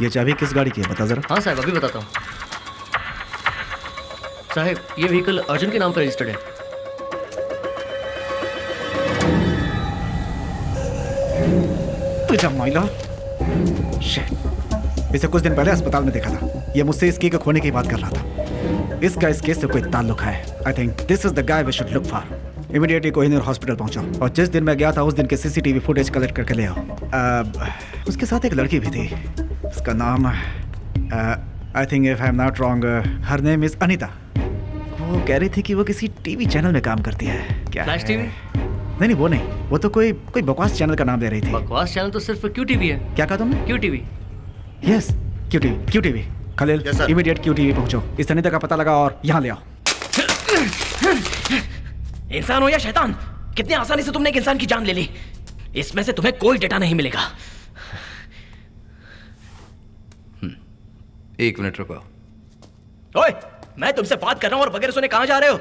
ये चाबी किस गाड़ी की है बता जरा। हाँ साहब, अभी बताता हूँ। साहब, ये व्हीकल अर्जुन के नाम पर रजिस्टर्ड है। तुझा माइला, शिट। इसे कुछ दिन पहले अस्पताल में देखा था। ये मुझसे इस की को खोने की बात कर रहा था। इसका इस केस से कोई ताल्लुक है। I think this is the guy we should look for. Immediately Kohinoor hospital पहुंचो और जिस दिन मैं गया था उस दिन के CCTV फुटेज कलेक्ट करके ले आओ। उसके साथ एक लड़की भी थी। उसका नाम I think if I am not wrong her name is Anita. वो कह रही थी कि वो किसी टीवी चैनल में काम करती है। क्या फ्लैश है? टीवी? नहीं, वो नहीं। वो तो कोई बकवास चैनल का नाम दे रही थी। बकवास चैनल तो सिर्फ QTV है। क्या कहा तुमने? QTV। Yes, QTV। Khalil, immediate QTV पहुंचो। इस अनीता का पता लगा और यहाँ ले आओ। इंसान हो या शैतान, कितनी आसानी से तुमने एक इंसान की जान ले ली। इसमें से तुम्हें कोई डेटा नहीं मिलेगा। एक मिनट रुको। ओए, मैं तुमसे बात कर रहा हूं और बगैर सुने कहां जा रहे हो?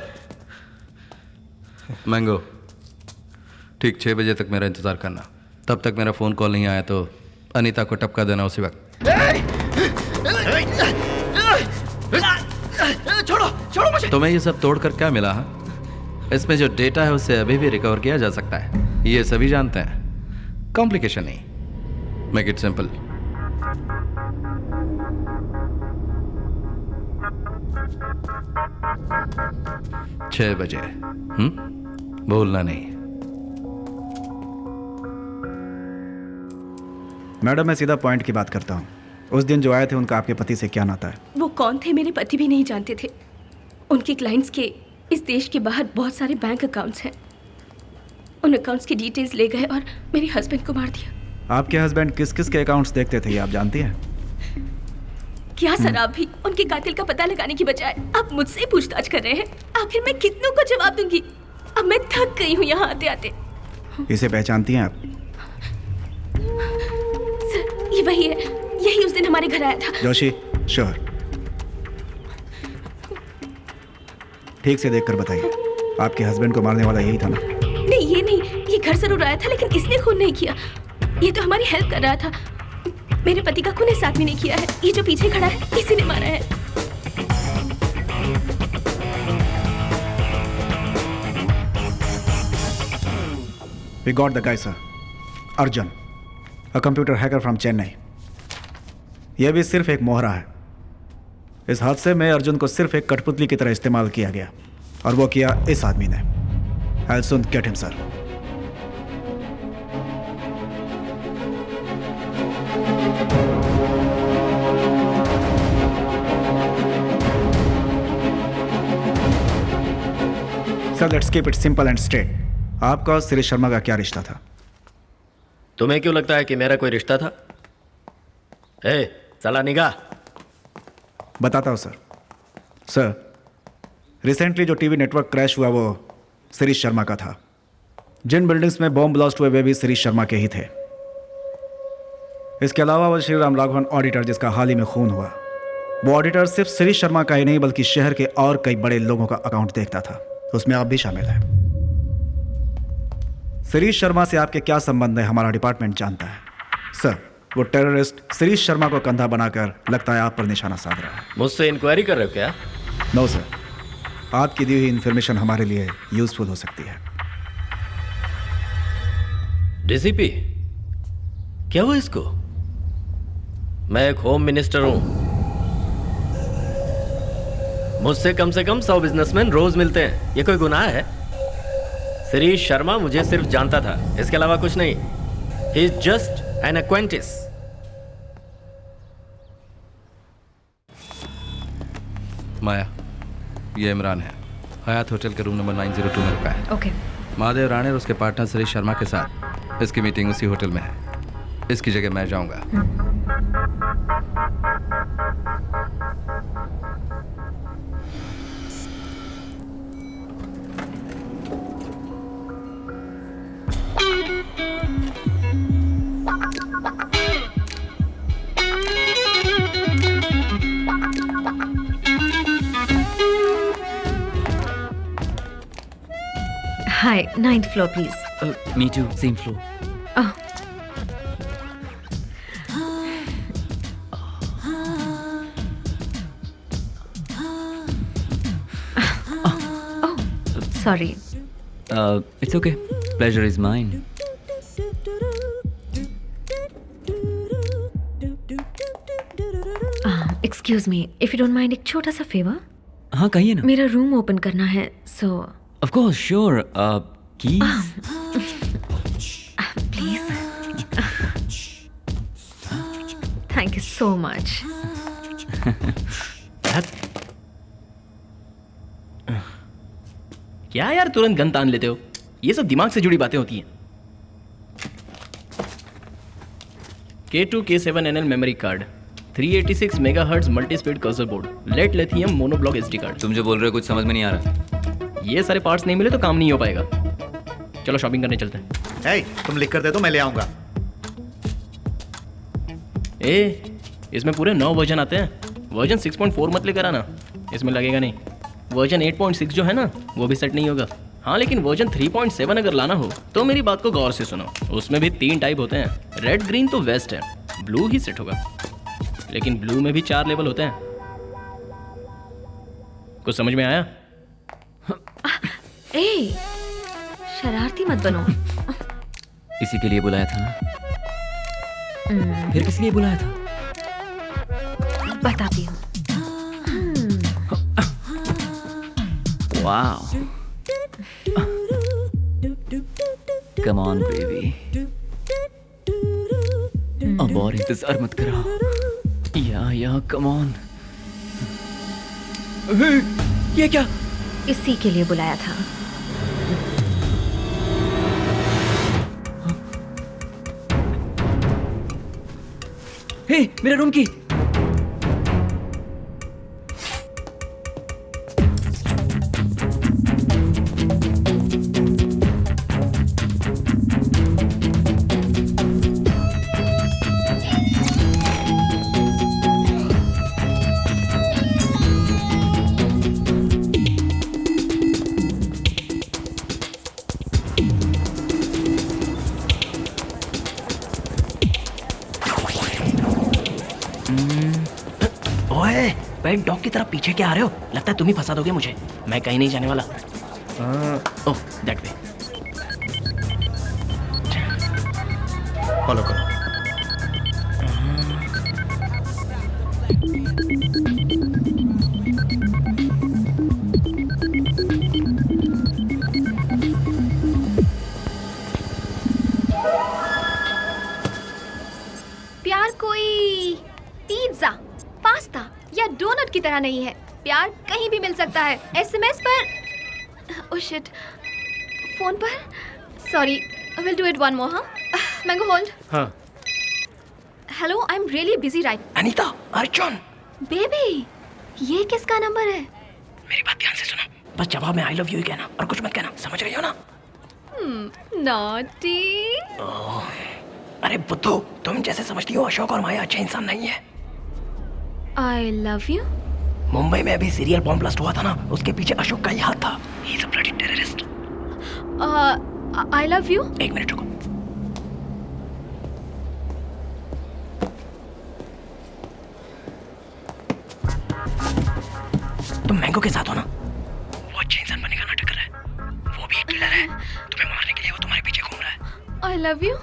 मैंगो, ठीक 6 बजे तक मेरा इंतजार करना। तब तक मेरा फोन कॉल नहीं आया तो अनीता को टपका देना उसी वक्त। छोड़ो मुझे। तुम्हें ये सब तोड़कर क्या मिला? हाँ, इसमें जो डेटा है उसे अभी भी रिकवर किया जा सकता है। ये सभी जानते हैं। कॉम्प्लिकेशन नहीं। Make it simple. छह बजे। भूलना नहीं। मैडम, मैं सीधा पॉइंट की बात करता हूँ। उस दिन जो आए थे उनका आपके पति से क्या नाता है? वो कौन थे मेरे पति भी नहीं जानते थे। उनके क्लाइंट्स के इस देश के बाहर बहुत सारे बैंक अकाउंट्स हैं। उन अकाउंट्स की डिटेल्स ले गए और मेरे हस्बैंड को मार दिया। आपके हस्बैंड किस किस के अकाउंट्स देखते थे ये आप जानती हैं? क्या सर, आप भी उनके कातिल का पता लगाने की बजाय आप मुझसे ही पूछताछ कर रहे हैं? आखिर मैं कितनों को जवाब दूंगी? अब मैं थक गई हूँ यहाँ आते आते। इसे पहचानती हैं आप? सर, ये वही है। यही उस दिन हमारे घर आया था। जोशी, श्योर। ठीक से देखकर बताइए, आपके हस्बैंड को मारने वाला यही था ना? नहीं, ये नहीं। ये घर जरूर आया था लेकिन इसने खून नहीं किया। ये तो हमारी हेल्प कर रहा था। मेरे पति का खून इस आदमी ने किया है। ये जो पीछे खड़ा है इसी ने मारा है। We got the guy, sir. Arjun, a computer hacker from Chennai. यह भी सिर्फ एक मोहरा है। इस हादसे में अर्जुन को सिर्फ एक कठपुतली की तरह इस्तेमाल किया गया और वो किया इस आदमी ने। I'll soon get him, sir. Sir, let's keep it simple and straight. आपका और श्री शर्मा का क्या रिश्ता था? तुम्हें क्यों लगता है कि मेरा कोई रिश्ता था? साला निगाह। बताता हूँ सर, रिसेंटली जो टीवी नेटवर्क क्रैश हुआ वो श्री शर्मा का था। जिन बिल्डिंग्स में बॉम्ब ब्लास्ट हुए वे भी शिरीष शर्मा के ही थे। इसके अलावा वो श्री राम राघवन ऑडिटर जिसका हाल ही में खून हुआ, वो ऑडिटर सिर्फ शिरीष शर्मा का ही नहीं बल्कि शहर के और कई बड़े लोगों का अकाउंट देखता था, उसमें आप भी शामिल हैं। शिरीष शर्मा से आपके क्या संबंध है हमारा डिपार्टमेंट जानता है। सर, वो टेररिस्ट शिरीष शर्मा को कंधा बनाकर लगता है आप पर निशाना साध रहा है। मुझसे इंक्वायरी कर रहे हो क्या? नो सर, आपकी दी हुई इंफॉर्मेशन हमारे लिए यूजफुल हो सकती है। डीसीपी, क्या हुआ इसको? मैं एक होम मिनिस्टर हूं, मुझसे कम से कम 100 बिजनेसमैन रोज मिलते हैं। ये कोई गुनाह है? शिरीष शर्मा मुझे सिर्फ जानता था, इसके अलावा कुछ नहीं। He is just an acquaintance. Maya, ये इमरान है, हयात होटल के रूम नंबर 902 में रुका है। ओके। महादेव राणे और उसके पार्टनर शिरीष शर्मा के साथ इसकी मीटिंग उसी होटल में है। इसकी जगह मैं जाऊंगा। Hi, 9th floor, please. Me too, same floor. Oh. Oh, sorry. It's okay. Pleasure is mine. Excuse me, if you don't mind, एक छोटा सा फेवर। हाँ, कहिए ना। मेरा रूम ओपन करना है, so Of course, sure. Keys? please. Thank you so much. क्या यार तुरंत गन तान लेते हो? ये सब दिमाग से जुड़ी बातें होती हैं। K2 K7NL memory card, 386 megahertz multi speed cursor board, lead lithium monoblock SD card. तुम जो बोल रहे हो कुछ समझ में नहीं आ रहा। ये सारे पार्ट्स नहीं मिले तो काम नहीं हो पाएगा। चलो शॉपिंग करने चलते हैं। hey, तुम लिख कर दे दो, मैं ले आऊंगा। इसमें पूरे 9 वर्जन आते हैं। वर्जन 6.4 मत लेकर आना, इसमें लगेगा नहीं। वर्जन 8.6 जो है ना, वो भी सेट नहीं होगा। हाँ, लेकिन वर्जन 3.7 अगर लाना हो तो मेरी बात को गौर से सुनो। उसमें भी 3 टाइप होते हैं। रेड, ग्रीन तो वेस्ट है, ब्लू ही सेट होगा। लेकिन ब्लू में भी 4 लेवल होते हैं। कुछ समझ में आया? ए, शरारती मत बनो। इसी के लिए बुलाया था ना? फिर किस लिए बुलाया था? बताती हूँ। Wow. Come on, baby. अब और इंतजार मत करो। या, come on. ये क्या? इसी के लिए बुलाया था। हे, मेरे रूम की। बैड डॉग की तरह पीछे क्या आ रहे हो? लगता है तुम ही फंसा दोगे मुझे। मैं कहीं नहीं जाने वाला। ओह, दैट वे। फॉलो करो। प्यार कोई पिज्जा, पास्ता या डोनट की तरह नहीं है। प्यार कहीं भी मिल सकता है। एसएमएस पर, ओह शिट, फोन पर। Sorry, I will do it one more. हाँ, मैंगो होल्ड। हाँ। Hello, I am really busy right. Anita, Arjun. Baby, ये किसका नंबर है? मेरी बात ध्यान से सुनो। बस जवाब में आई लव यू ही कहना और कुछ मत कहना, समझ रही हो ना? नॉटी। अरे बुद्धू, तुम जैसे समझती हो अशोक और माया अच्छे इंसान नहीं है। आई लव यू। मुंबई में अभी सीरियल बॉम्ब ब्लास्ट हुआ था ना, उसके पीछे अशोक का ही हाथ था। He is a bloody terrorist. I love you. एक मिनट रुको। तुम मैंगो के साथ हो ना? वो अच्छे इंसान बनने का नाटक कर रहा है। वो भी एक किलर है। तुम्हें मारने के लिए वो तुम्हारे पीछे घूम रहा है। आई लव यू।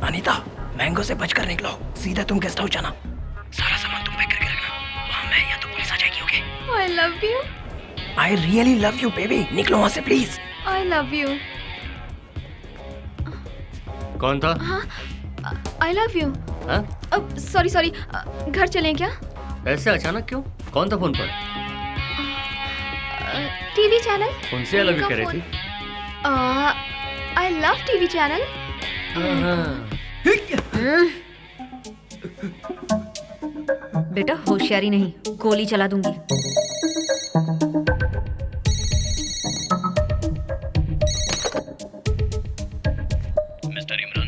अनीता, मैंगो से बचकर निकलो। सीधा तुम गेस्ट हाउस जाना। सारा सामान तुम पैक करके रखना। वहाँ मैं या तो पुलिस आ जाएगी। Okay? I love you. I really love you baby. निकलो वहाँ से प्लीज। I love you. कौन था? आई लव यू। सॉरी सॉरी, घर चलें क्या? ऐसे अचानक क्यों? कौन था फोन पर? TV channel. उनसे आई लव यू कह रही थी? I love TV channel. बेटा होशियारी नहीं, गोली चला दूंगी। मिस्टर इमरान।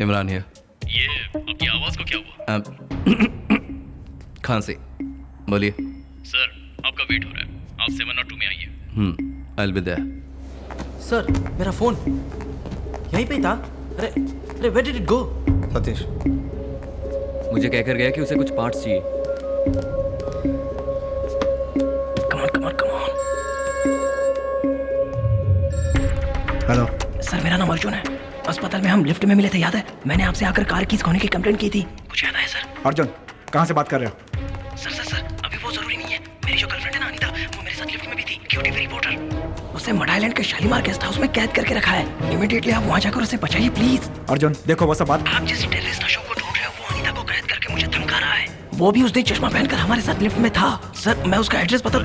इमरान हियर। ये आपकी आवाज को क्या हुआ? खांसी। बोलिए। सर, आपका वेट हो रहा है। आप 7 और 2 में आइए। I will be there. Sir, मेरा फोन यहीं पे था। अरे अरे, where did it go? Satish, मुझे कहकर गया कि उसे कुछ पार्ट्स चाहिए। Come on. हेलो सर, मेरा नाम अर्जुन है। अस्पताल में हम लिफ्ट में मिले थे, याद है? मैंने आपसे आकर कार की खोने की कंप्लेंट की थी। कुछ याद आया सर? अर्जुन, कहाँ से बात कर रहे हो? सर, अभी वो जरूरी नहीं है। मेरी जो गर्लफ्रेंड है ना अनीता, वो मेरे साथ लिफ्ट में भी थी। क्यूटीवी रिपोर्टर। उसे मड आइलैंड के शालीमार गेस्ट हाउस में कैद करके रखा है। इमीडिएटली आप वहाँ जाकर उसे बचाइए प्लीज। अर्जुन देखो, वो सब बात। आप जिस टेररिस्ट अशोक को ढूंढ रहे हो, वो अनीता को कैद करके मुझे धमका रहा है। वो भी उस दिन चश्मा पहनकर हमारे साथ लिफ्ट में था। सर, मैं उसका एड्रेस बता।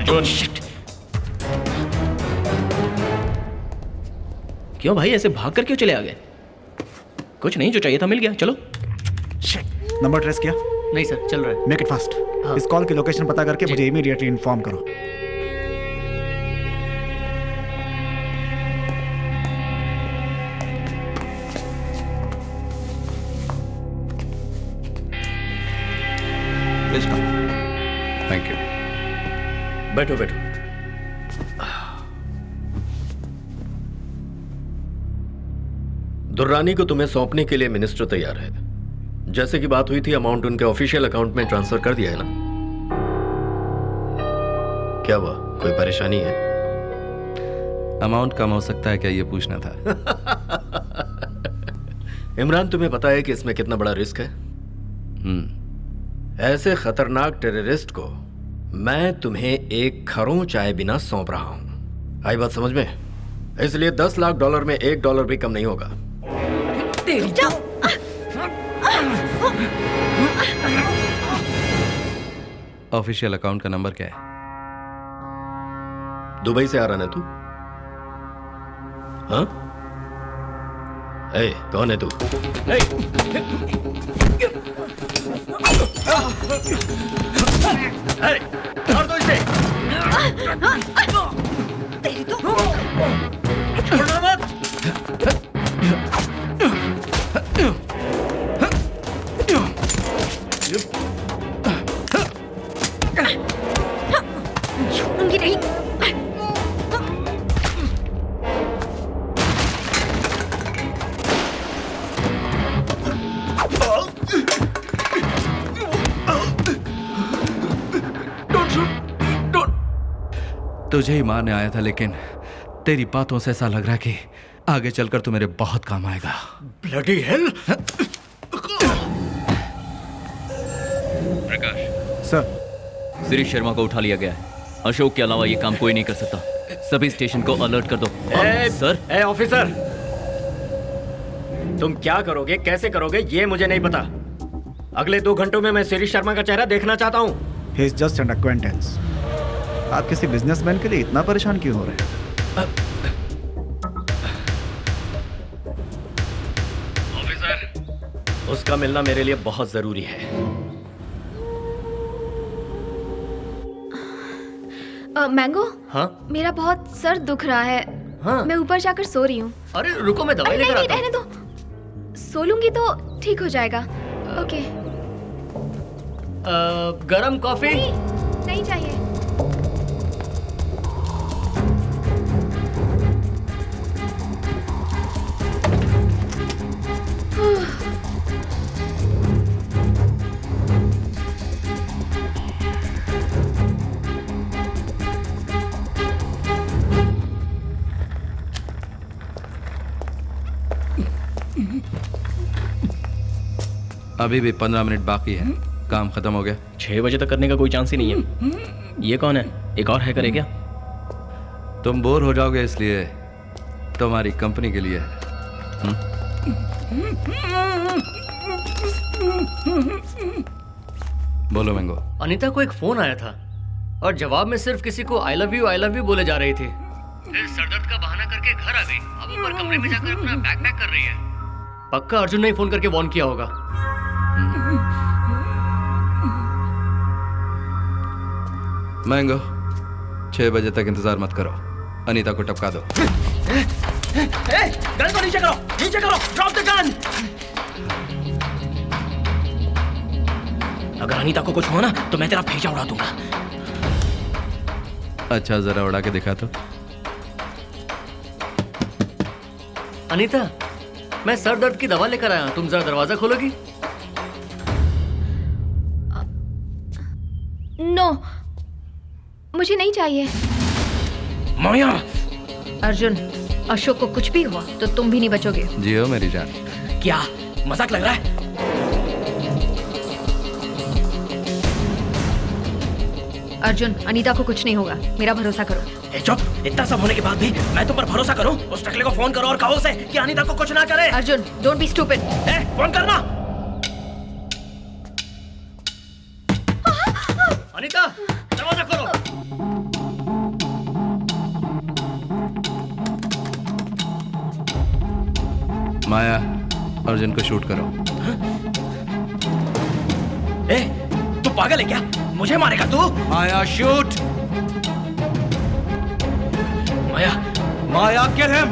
क्यों भाई, ऐसे भाग कर क्यों चले आ गए? कुछ नहीं, जो चाहिए था मिल गया। चलो। नंबर ट्रेस किया? नहीं सर, चल रहा है। Make it fast. इस कॉल की लोकेशन पता करके मुझे इमीडिएटली इन्फॉर्म करो। Thank you. बैठो। दुर्रानी को तुम्हें सौंपने के लिए मिनिस्टर तैयार है। जैसे कि बात हुई थी, अमाउंट उनके ऑफिशियल अकाउंट में ट्रांसफर कर दिया है ना? क्या हुआ, कोई परेशानी है? अमाउंट कम हो सकता है क्या, ये पूछना था। इमरान, तुम्हें पता है कि इसमें कितना बड़ा रिस्क है? ऐसे खतरनाक टेररिस्ट को मैं तुम्हें एक खरों चाय बिना सौंप रहा हूं। आई बात समझ में? इसलिए $10 लाख में $1 भी कम नहीं होगा। तेरी जाओ। ऑफिशियल अकाउंट का नंबर क्या है? दुबई से आ रहा है तू? हाँ? ए, कौन है तू? मार दो इसे। तेरी तो छोड़ना मत। छोड़ूंगी नहीं। तुझे ही मारने आया था, लेकिन तेरी बातों से ऐसा लग रहा है कि आगे चलकर तू मेरे बहुत काम आएगा। Bloody hell. Prakash sir, Shirish Sharma को उठा लिया गया है। अशोक के अलावा ये काम कोई नहीं कर सकता। सभी स्टेशन को अलर्ट कर दो। सर। ऑफिसर, तुम क्या करोगे, कैसे करोगे, ये मुझे नहीं पता। अगले 2 घंटों में मैं शिरीष शर्मा का चेहरा देखना चाहता हूँ। ही इज जस्ट एन एक्वेंटेंस। आप किसी बिजनेसमैन के लिए इतना परेशान क्यों हो रहे हैं? ऑफिसर, उसका मिलना मेरे लिए बहुत जरूरी है। मैंगो। हाँ? मेरा बहुत सर दुख रहा है। हाँ। मैं ऊपर जाकर सो रही हूँ। अरे रुको, मैं दवाई अरे लेकर नहीं, आता हूँ। रहने दो। सो लूंगी तो ठीक हो जाएगा। ओके। गरम कॉफी? नहीं चाहिए। अभी भी 15 मिनट बाकी है। काम खत्म हो गया। 6 बजे तक करने का कोई चांस ही नहीं है। ये कौन है? एक और है करे क्या? तुम बोर हो जाओगे इसलिए तुम्हारी कंपनी के लिए है। बोलो मैंगो। अनीता को एक फोन आया था और जवाब में सिर्फ किसी को आई लव यू बोले जा रही थी। फिर सरदर्द का बहाना करके घर आ गई। अब ऊपर कमरे में जाकर अपना बैग पैक कर रही है। पक्का अर्जुन ने फोन करके वार्न किया होगा। मैंगो 6 बजे तक इंतजार मत करो, अनीता को टपका दो। गन को नीचे करो, नीचे करो, ड्रॉप द गन। अगर अनीता को कुछ हो ना तो मैं तेरा भेजा उड़ा दूंगा। अच्छा जरा उड़ा के दिखा तो। अनीता, मैं सर दर्द की दवा लेकर आया। तुम जरा दरवाजा खोलोगी? नो, मुझे नहीं चाहिए। माया! अर्जुन, अशोक को कुछ भी हुआ तो तुम भी नहीं बचोगे। जियो मेरी जान। क्या मजाक लग रहा है? अर्जुन, अनीता को कुछ नहीं होगा, मेरा भरोसा करो। ए चुप! इतना सब होने के बाद भी मैं तुम पर भरोसा करूं? उस टकले को फोन करो और कहो उसे कि अनीता को कुछ ना करे। Arjun, don't be stupid. Phone करना। अनीता, दरवाजा खोलो। माया, अर्जुन को शूट करो। ए, तू पागल है क्या? मुझे मारेगा तू? माया शूट। माया, माया किल हिम।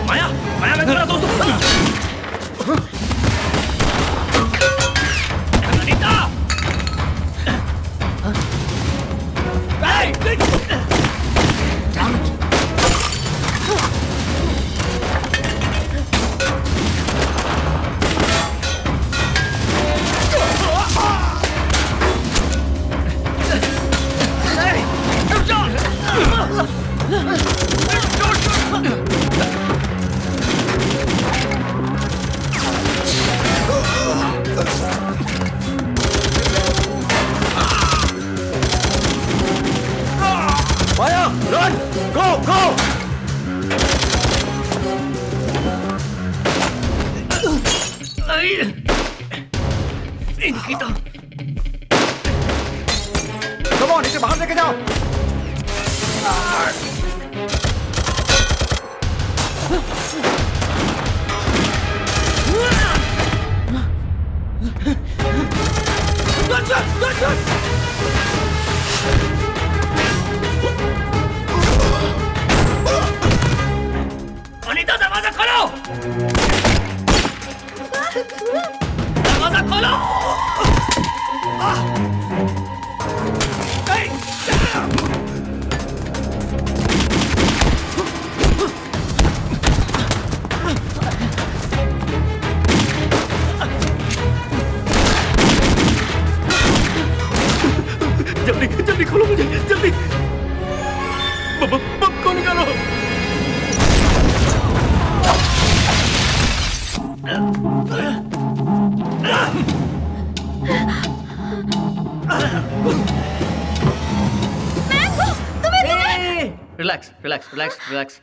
माया, माया मैं तेरा दोस्त हूं। अनीता! माया, रन! गो, गो! इनकी तो कम ऑन, इसे बाहर लेके जाओ। अनीता, दरवाजा खोलो। दरवाजा खोलो। जल्दी जल्दी खोलो मुझे, जल्दी। बम को निकालो। Relax relax relax relax.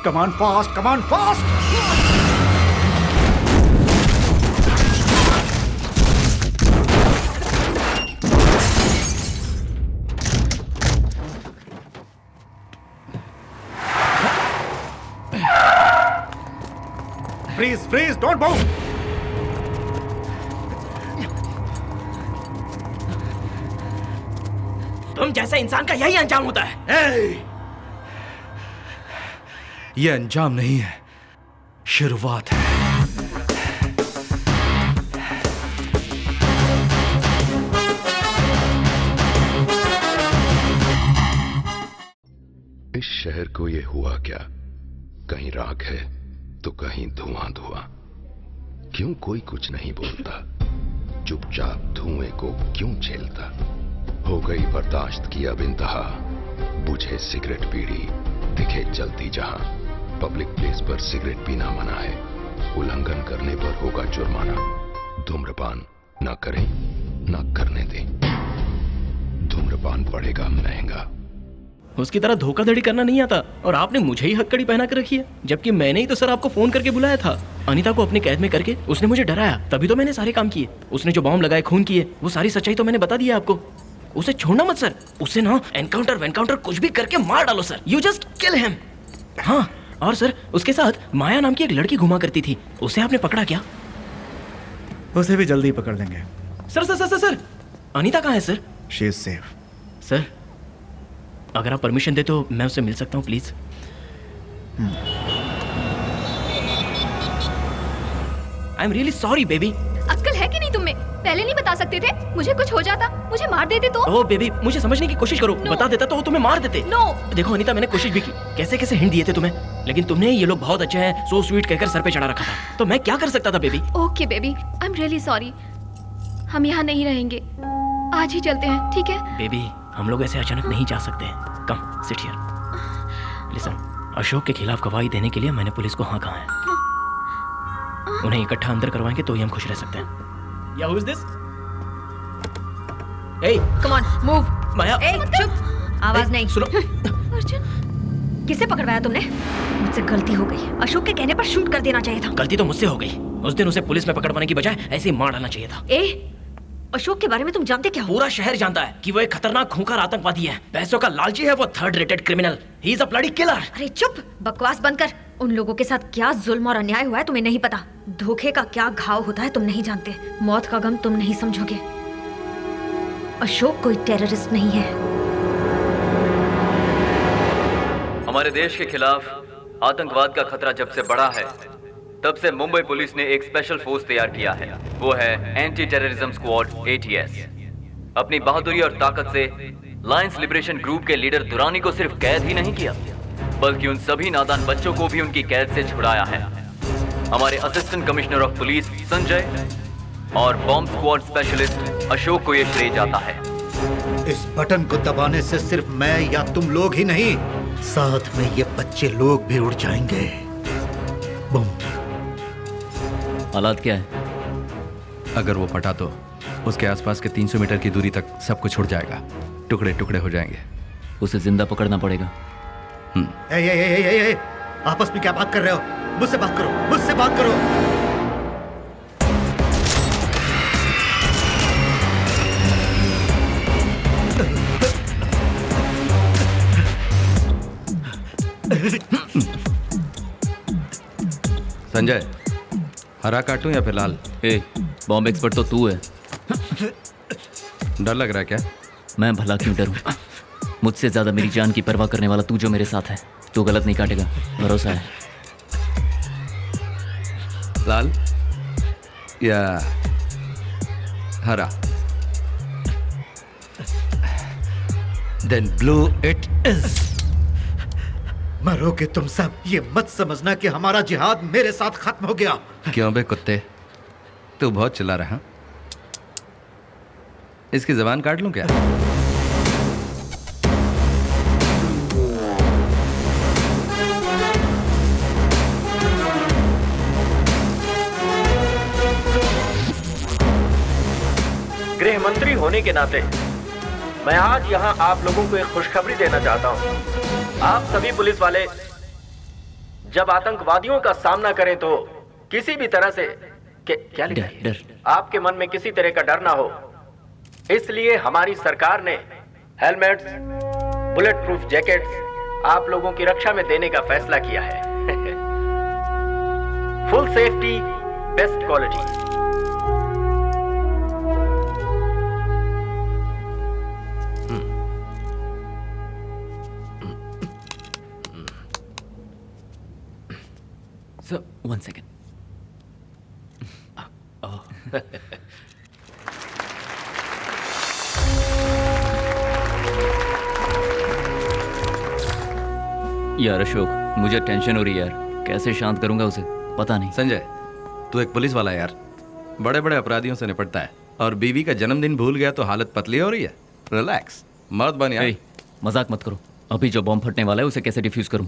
Come on fast, come on fast! Freeze, freeze, don't move! तुम जैसे इंसान का यही अंजाम होता है। ये अंजाम नहीं है, शुरुआत है। इस शहर को ये हुआ क्या? कहीं राख है तो कहीं धुआं धुआं। क्यों कोई कुछ नहीं बोलता? चुपचाप धुएं को क्यों झेलता? हो गई बर्दाश्त की अब इंतहा। बुझे सिगरेट बीड़ी दिखे जलती जहां। पब्लिक प्लेस पर सिगरेट पीना मना है। उल्लंघन करने पर होगा जुर्माना। धूम्रपान ना करें ना करने दें। धूम्रपान पड़ेगा महंगा। उसकी तरह धोखाधड़ी करना नहीं आता और आपने मुझे ही हथकड़ी पहना कर रखी है, जबकि मैंने ही तो सर आपको फोन करके बुलाया था। अनीता को अपनी कैद में करके उसने मुझे डराया, तभी तो मैंने सारे काम किए। उसने जो बॉम्ब लगाए, खून किए, वो सारी सच्चाई तो मैंने बता दी है आपको। उसे छोड़ना मत सर, उसे ना एनकाउंटर कुछ भी करके मार डालो sir. You just kill him. हाँ, और सर उसके साथ माया नाम की एक लड़की घुमा करती थी, उसे आपने पकड़ा क्या? उसे भी जल्दी पकड़ लेंगे। Sir sir sir sir Anita कहाँ है sir? She is safe. Sir अगर आप परमिशन दे तो मैं उससे मिल सकता हूँ please. I am really sorry baby. अक्ल है कि नहीं तुम्हें? पहले नहीं बता सकते थे? मुझे कुछ हो जाता, मुझे मार देते तो? ओह बेबी, मुझे समझने की कोशिश करो। बता देता तो वो तुम्हें मार देते। नो। देखो अनीता, मैंने कोशिश भी की, कैसे कैसे हिंट दिए थे तुम्हें, लेकिन तुमने ये लोग बहुत अच्छे हैं, सो स्वीट कहकर सर पे चढ़ा रखा था। तो मैं क्या कर सकता था baby? Okay baby, I am really sorry. हम यहाँ नहीं रहेंगे, आज ही चलते हैं, ठीक है? बेबी, हम लोग ऐसे अचानक नहीं जा सकते हैं। Come sit here. Listen, Ashok के खिलाफ गवाही देने के लिए मैंने पुलिस को हाँ कहा है। उन्हें इकट्ठा अंदर करवाएंगे तो ही हम खुश रह सकते हैं। या who is this? Hey, come on, move. माया, चुप, आवाज नहीं। सुनो। अर्जुन, किसे पकड़वाया तुमने? मुझसे गलती हो गई। अशोक के कहने पर शूट कर देना चाहिए था। गलती तो मुझसे हो गई। उस दिन उसे पुलिस में पकड़वाने की बजाय ऐसे ही मार डालना चाहिए था। अशोक के बारे में तुम जानते क्या हो? पूरा शहर जानता है कि वो एक खतरनाक खूंखार आतंकवादी है, पैसों का लालची है, वो third rated criminal. He is a bloody killer. अरे चुप, बकवास बंद कर। उन लोगों के साथ क्या जुल्म और अन्याय हुआ है तुम्हें नहीं पता। धोखे का क्या घाव होता है तुम नहीं जानते। मौत का गम तुम नहीं समझोगे। अशोक कोई टेररिस्ट नहीं है। हमारे देश के खिलाफ आतंकवाद का खतरा जब से बढ़ा है, तब से मुंबई पुलिस ने एक स्पेशल फोर्स तैयार किया है। वो है एंटी टेररिज्म स्क्वाड, ATS। अपनी बहादुरी और ताकत से लायंस लिबरेशन ग्रुप के लीडर दुरानी को सिर्फ कैद ही नहीं किया, बल्कि उन सभी नादान बच्चों को भी उनकी कैद से छुड़ाया है। हमारे assistant commissioner of police Sanjay और बॉम्ब स्क्वाड स्पेशलिस्ट अशोक को यह श्रेय जाता है। इस बटन को दबाने से सिर्फ मैं या तुम लोग ही नहीं, साथ में ये बच्चे लोग भी उड़ जाएंगे। बम। हालात क्या है? अगर वो फटा तो उसके आसपास के 300 मीटर की दूरी तक सब कुछ उड़ जाएगा, टुकड़े टुकड़े हो जाएंगे। उसे जिंदा पकड़ना पड़ेगा। ए, आपस में क्या बात कर रहे हो? मुझसे बात करो, मुझसे बात करो। संजय, हरा काटूं या फिर लाल? बॉम्ब एक्सपर्ट तो तू है। डर लग रहा है क्या? मैं भला क्यों डरूं? मुझसे ज्यादा मेरी जान की परवाह करने वाला तू जो मेरे साथ है, तू गलत नहीं काटेगा, भरोसा है। लाल या हरा? Then blue it is. मरोगे तुम सब। ये मत समझना कि हमारा जिहाद मेरे साथ खत्म हो गया। क्यों बे कुत्ते, तू बहुत चिल्ला रहा है? इसकी जबान काट लूं क्या? गृह मंत्री होने के नाते मैं आज यहाँ आप लोगों को एक खुशखबरी देना चाहता हूँ। आप सभी पुलिस वाले जब आतंकवादियों का सामना करें तो किसी भी तरह से क्या लिखा है? डर। आपके मन में किसी तरह का डर ना हो, इसलिए हमारी सरकार ने हेलमेट्स, बुलेट प्रूफ जैकेट्स आप लोगों की रक्षा में देने का फैसला किया है। Full safety, best quality. So, 1 second. Oh. यार अशोक, मुझे टेंशन हो रही है यार, कैसे शांत करूंगा उसे पता नहीं। संजय, तू एक पुलिस वाला है यार, बड़े बड़े अपराधियों से निपटता है और बीवी का जन्मदिन भूल गया तो हालत पतली हो रही है। रिलैक्स, मत बन यार। मजाक मत करो। अभी जो बॉम्ब फटने वाला है उसे कैसे डिफ्यूज करूं?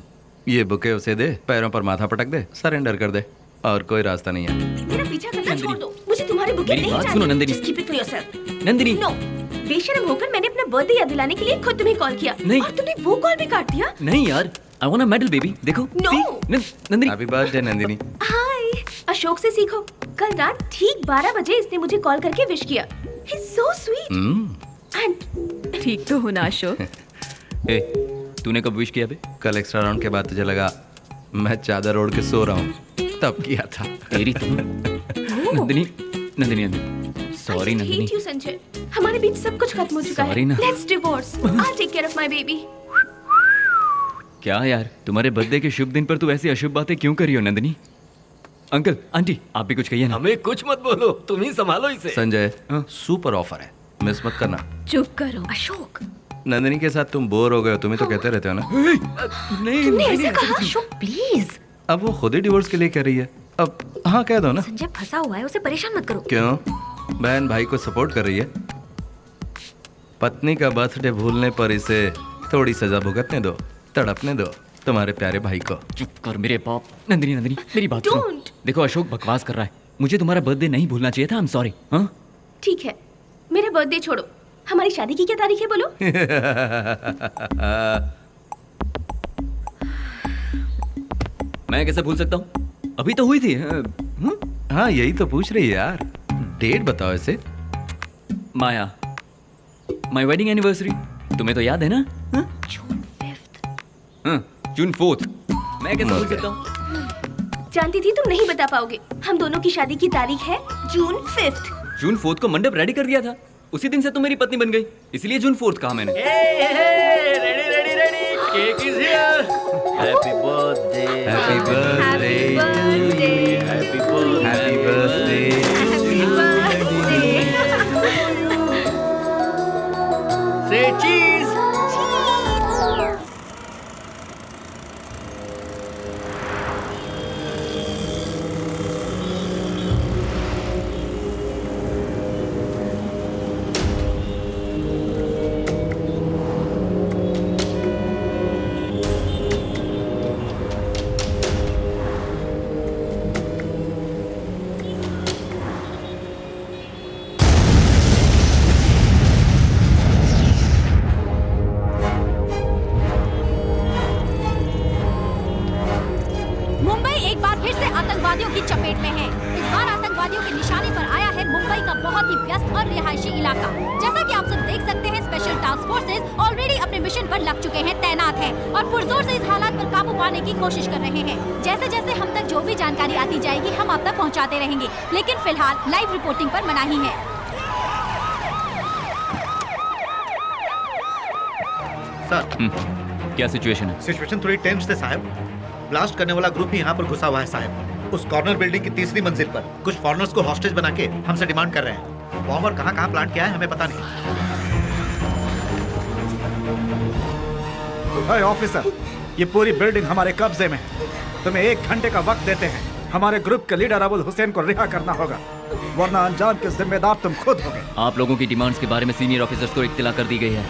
ये बुके उसे दे, पैरों पर माथा पटक दे, सरेंडर कर दे, और कोई रास्ता नहीं है। मेरा पीछा करना छोड़ दो, मुझे तुम्हारे बुके मेरी नहीं बात चाहिए। सुनो Nandini. Just keep it for yourself. Nandini. No, बेशर्म होकर मैंने अपना बर्थडे याद दिलाने के लिए खुद तुम्हें कॉल किया नहीं। और तुमने वो कॉल भी काट दिया। नहीं यार, I want a medal baby. देखो। No. Nandini. Happy birthday Nandini. Hi, Ashok से सीखो। कल रात ठीक 12 बजे इसने मुझे कॉल करके विश किया। He's so sweet. And ठीक तो हो ना अशोक? ए, तूने कब विश किया बे? कल एक्स्ट्रा राउंड के बाद तुझे लगा मैं चादर ओढ़ के सो रहा हूँ, तब किया था। तेरी तो Nandini, Nandini, Nandini, sorry I Nandini. hate you, Sanjay. हमारे बीच सब कुछ खत्म हो चुका है। Sorry ना। Let's divorce. I'll take care of my baby. क्या यार, तुम्हारे बर्थडे के शुभ दिन पर तू ऐसी अशुभ बातें क्यों कर रही हो नंदिनी? अंकल, आंटी, आप भी कुछ कहिए ना। हमें कुछ मत बोलो, तुम ही संभालो इसे। संजय, सुपर ऑफर है, मिस मत करना। चुप करो अशोक। नंदिनी के साथ तुम बोर हो गए हो, तुम्हें तो कहते रहते हो ना। नहीं, तुमने ऐसा कहा अशोक, प्लीज। अब वो खुद ही डिवोर्स के लिए कह रही है, अब हाँ कह दो ना। संजय फंसा हुआ है, उसे परेशान मत करो। क्यों? बहन भाई को सपोर्ट कर रही है। पत्नी का बर्थडे भूलने पर इसे थोड़ी सजा भुगतने दो, तड़पने दो तुम्हारे प्यारे भाई को। चुप कर मेरे बाप। नंदिनी, नंदिनी, मेरी बात सुनो। देखो अशोक बकवास कर रहा है, मुझे तुम्हारा बर्थडे नहीं भूलना चाहिए था। I am sorry. हाँ ठीक है, मेरा बर्थडे छोड़ो, हमारी शादी की क्या तारीख है बोलो? मैं कैसे भूल सकता हूँ, अभी तो हुई थी। हाँ यही तो पूछ रही है यार, डेट बताओ इसे। माया, माय वेडिंग एनिवर्सरी, तुम्हें तो याद है ना? जून 5th। हाँ, जून 4th। मैं कैसे भूल सकता हूँ? जानती थी तुम नहीं बता पाओगे। हम दोनों की शादी की तारीख है जून 5th। जून 4th को मंडप रेडी कर दिया था, उसी दिन से तुम मेरी पत्नी बन गई, इसलिए जून 4th कहा मैंने। Ready ready ready, cake is here. Happy birthday, happy birthday, happy birthday, happy birthday. से चीज। आतंकवादियों की चपेट में है। इस बार आतंकवादियों के निशाने पर आया है मुंबई का बहुत ही व्यस्त और रिहायशी इलाका। जैसा कि आप सब देख सकते हैं, स्पेशल टास्क फोर्सेस ऑलरेडी अपने मिशन पर लग चुके हैं, तैनात हैं और पुरजोर से इस हालात पर काबू पाने की कोशिश कर रहे हैं। जैसे जैसे हम तक जो भी जानकारी आती जाएगी हम आप तक पहुँचाते रहेंगे, लेकिन फिलहाल लाइव रिपोर्टिंग पर मनाही है। सर क्या सिचुएशन है? सिचुएशन थोड़ी टेंस है साहब। ब्लास्ट करने वाला ग्रुप ही यहाँ पर घुसा हुआ है साहब। उस कॉर्नर बिल्डिंग की 3री मंजिल पर कुछ फॉरेनर्स को हॉस्टेज बना के हमसे डिमांड कर रहे हैं। बॉम्ब और कहाँ प्लांट किया है हमें पता नहीं। ऑफिसर, ये पूरी बिल्डिंग हमारे कब्जे में है। तुम्हें 1 घंटे का वक्त देते हैं। हमारे ग्रुप के लीडर अबुल हुसैन को रिहा करना होगा, वरना अंजाम के जिम्मेदार तुम खुद होगे। आप लोगों की डिमांड्स के बारे में सीनियर ऑफिसर्स को इत्तला कर दी गई है।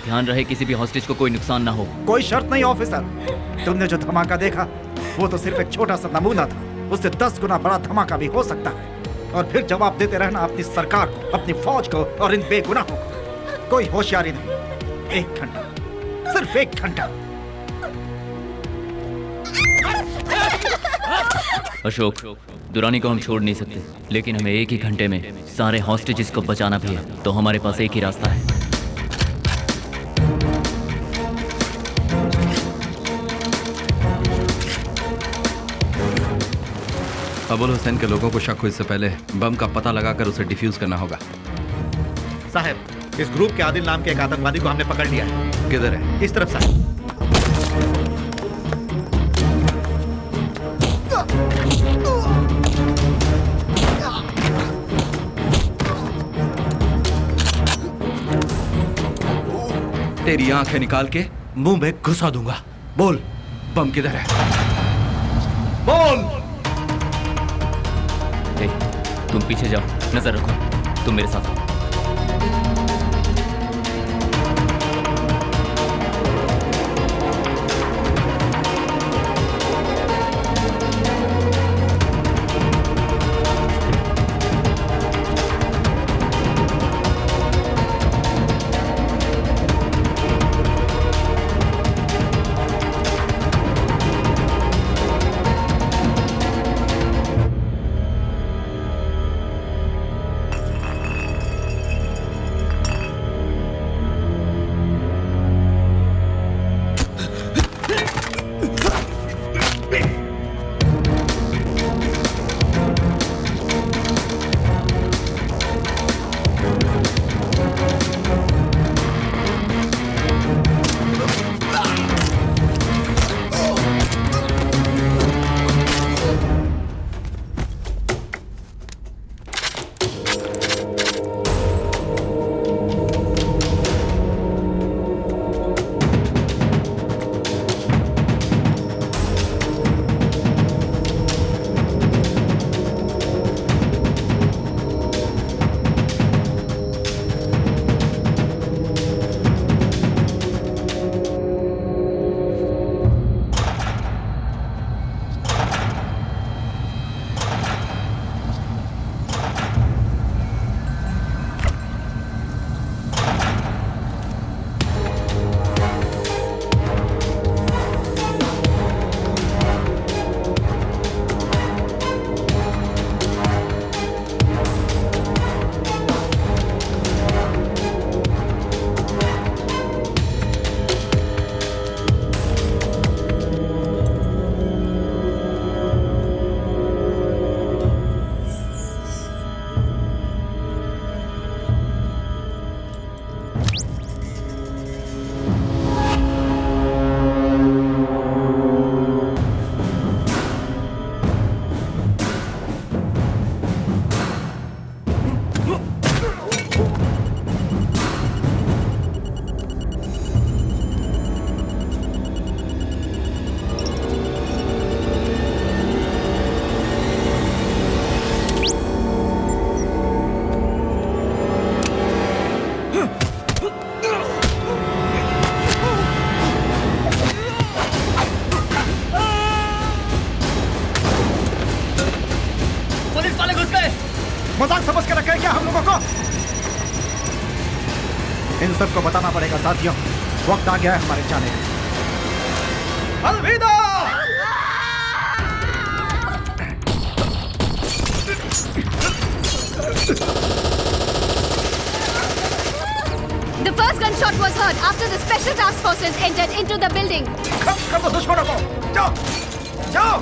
ध्यान रहे किसी भी हॉस्टेज को कोई नुकसान ना हो। कोई शर्त नहीं ऑफिसर। तुमने जो धमाका देखा वो तो सिर्फ एक छोटा सा नमूना था। उससे 10 गुना बड़ा धमाका भी हो सकता है। और फिर जवाब देते रहना अपनी सरकार को, अपनी फौज को और इन बेगुनाहों को। कोई होशियारी नहीं। 1 घंटा, सिर्फ 1 घंटा। अशोक, दुरानी को हम छोड़ नहीं सकते, लेकिन हमें 1 ही घंटे में सारे हॉस्टेजेस को बचाना भी है। तो हमारे पास एक ही रास्ता है। अबुल हुसैन के लोगों को शक हो इससे पहले बम का पता लगाकर उसे डिफ्यूज करना होगा। साहब, इस ग्रुप के आदिल नाम के एक आतंकवादी को हमने पकड़ लिया है। किधर है? इस तरफ साहब। तेरी आंखें निकाल के मुंह में घुसा दूंगा। बोल, बम किधर है? बोल। तुम पीछे जाओ, नजर रखो। तुम मेरे साथ हो। मजाक समझ के रखे क्या हम लोगों को? इन सबको बताना पड़ेगा साथियों, वक्त आ गया है हमारे जाने का। अलविदा। The first gunshot was heard after the special task forces entered into the building. कर दो दुश्मनों को, जाओ, जाओ।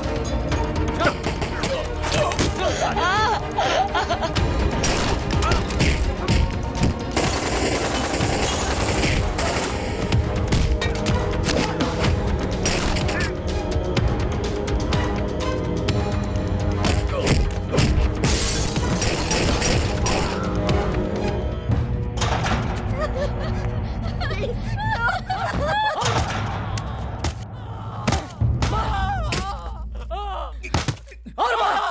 और मार।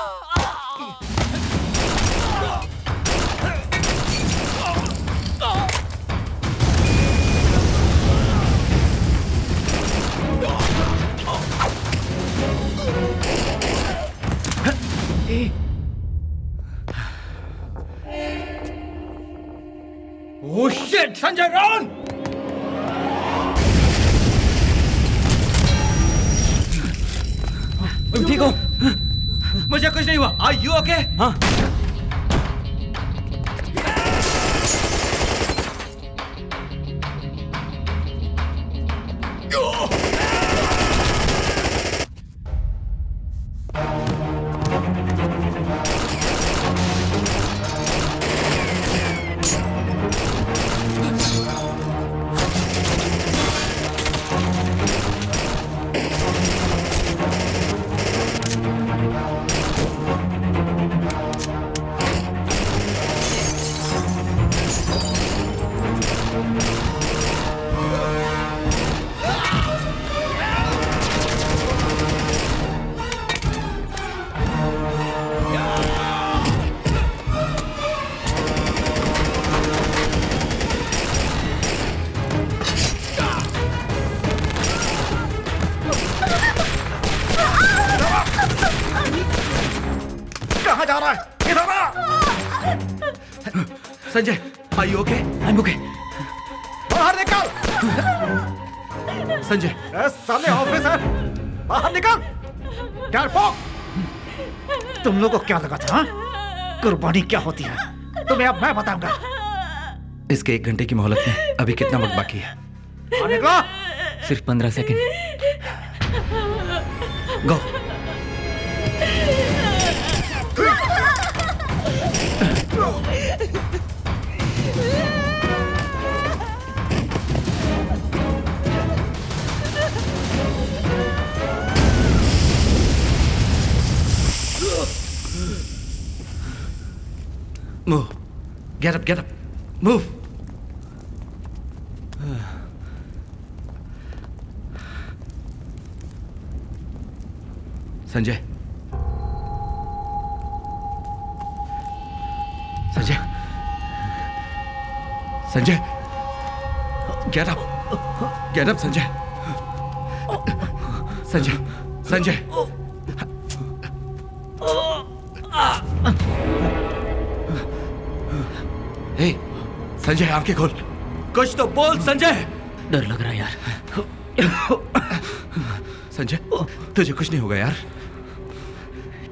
Oh shit, Sanjay, run! तुम ठीक हो? मुझे कुछ नहीं हुआ। Are you okay? हाँ। कहाँ जा रहा है? इधर आ! Sanjay, are you okay? I'm okay. बाहर निकल! संजय, साले ऑफिसर, बाहर निकल! डरपोक! तुम लोगों को क्या लगा था? हाँ? कुर्बानी क्या होती है? तुम्हें अब मैं बताऊंगा। इसके 1 घंटे की मोहलत में अभी कितना वक्त बाकी है? निकलो! सिर्फ 15 second. Go. Move. Get up, get up. Move. Sanjay, Sanjay, Sanjay, get up, get up, Sanjay, Sanjay, Sanjay, hey, Sanjay आंखें खोल, कुछ तो बोल संजय। डर लग रहा है यार। संजय, तुझे कुछ नहीं होगा यार।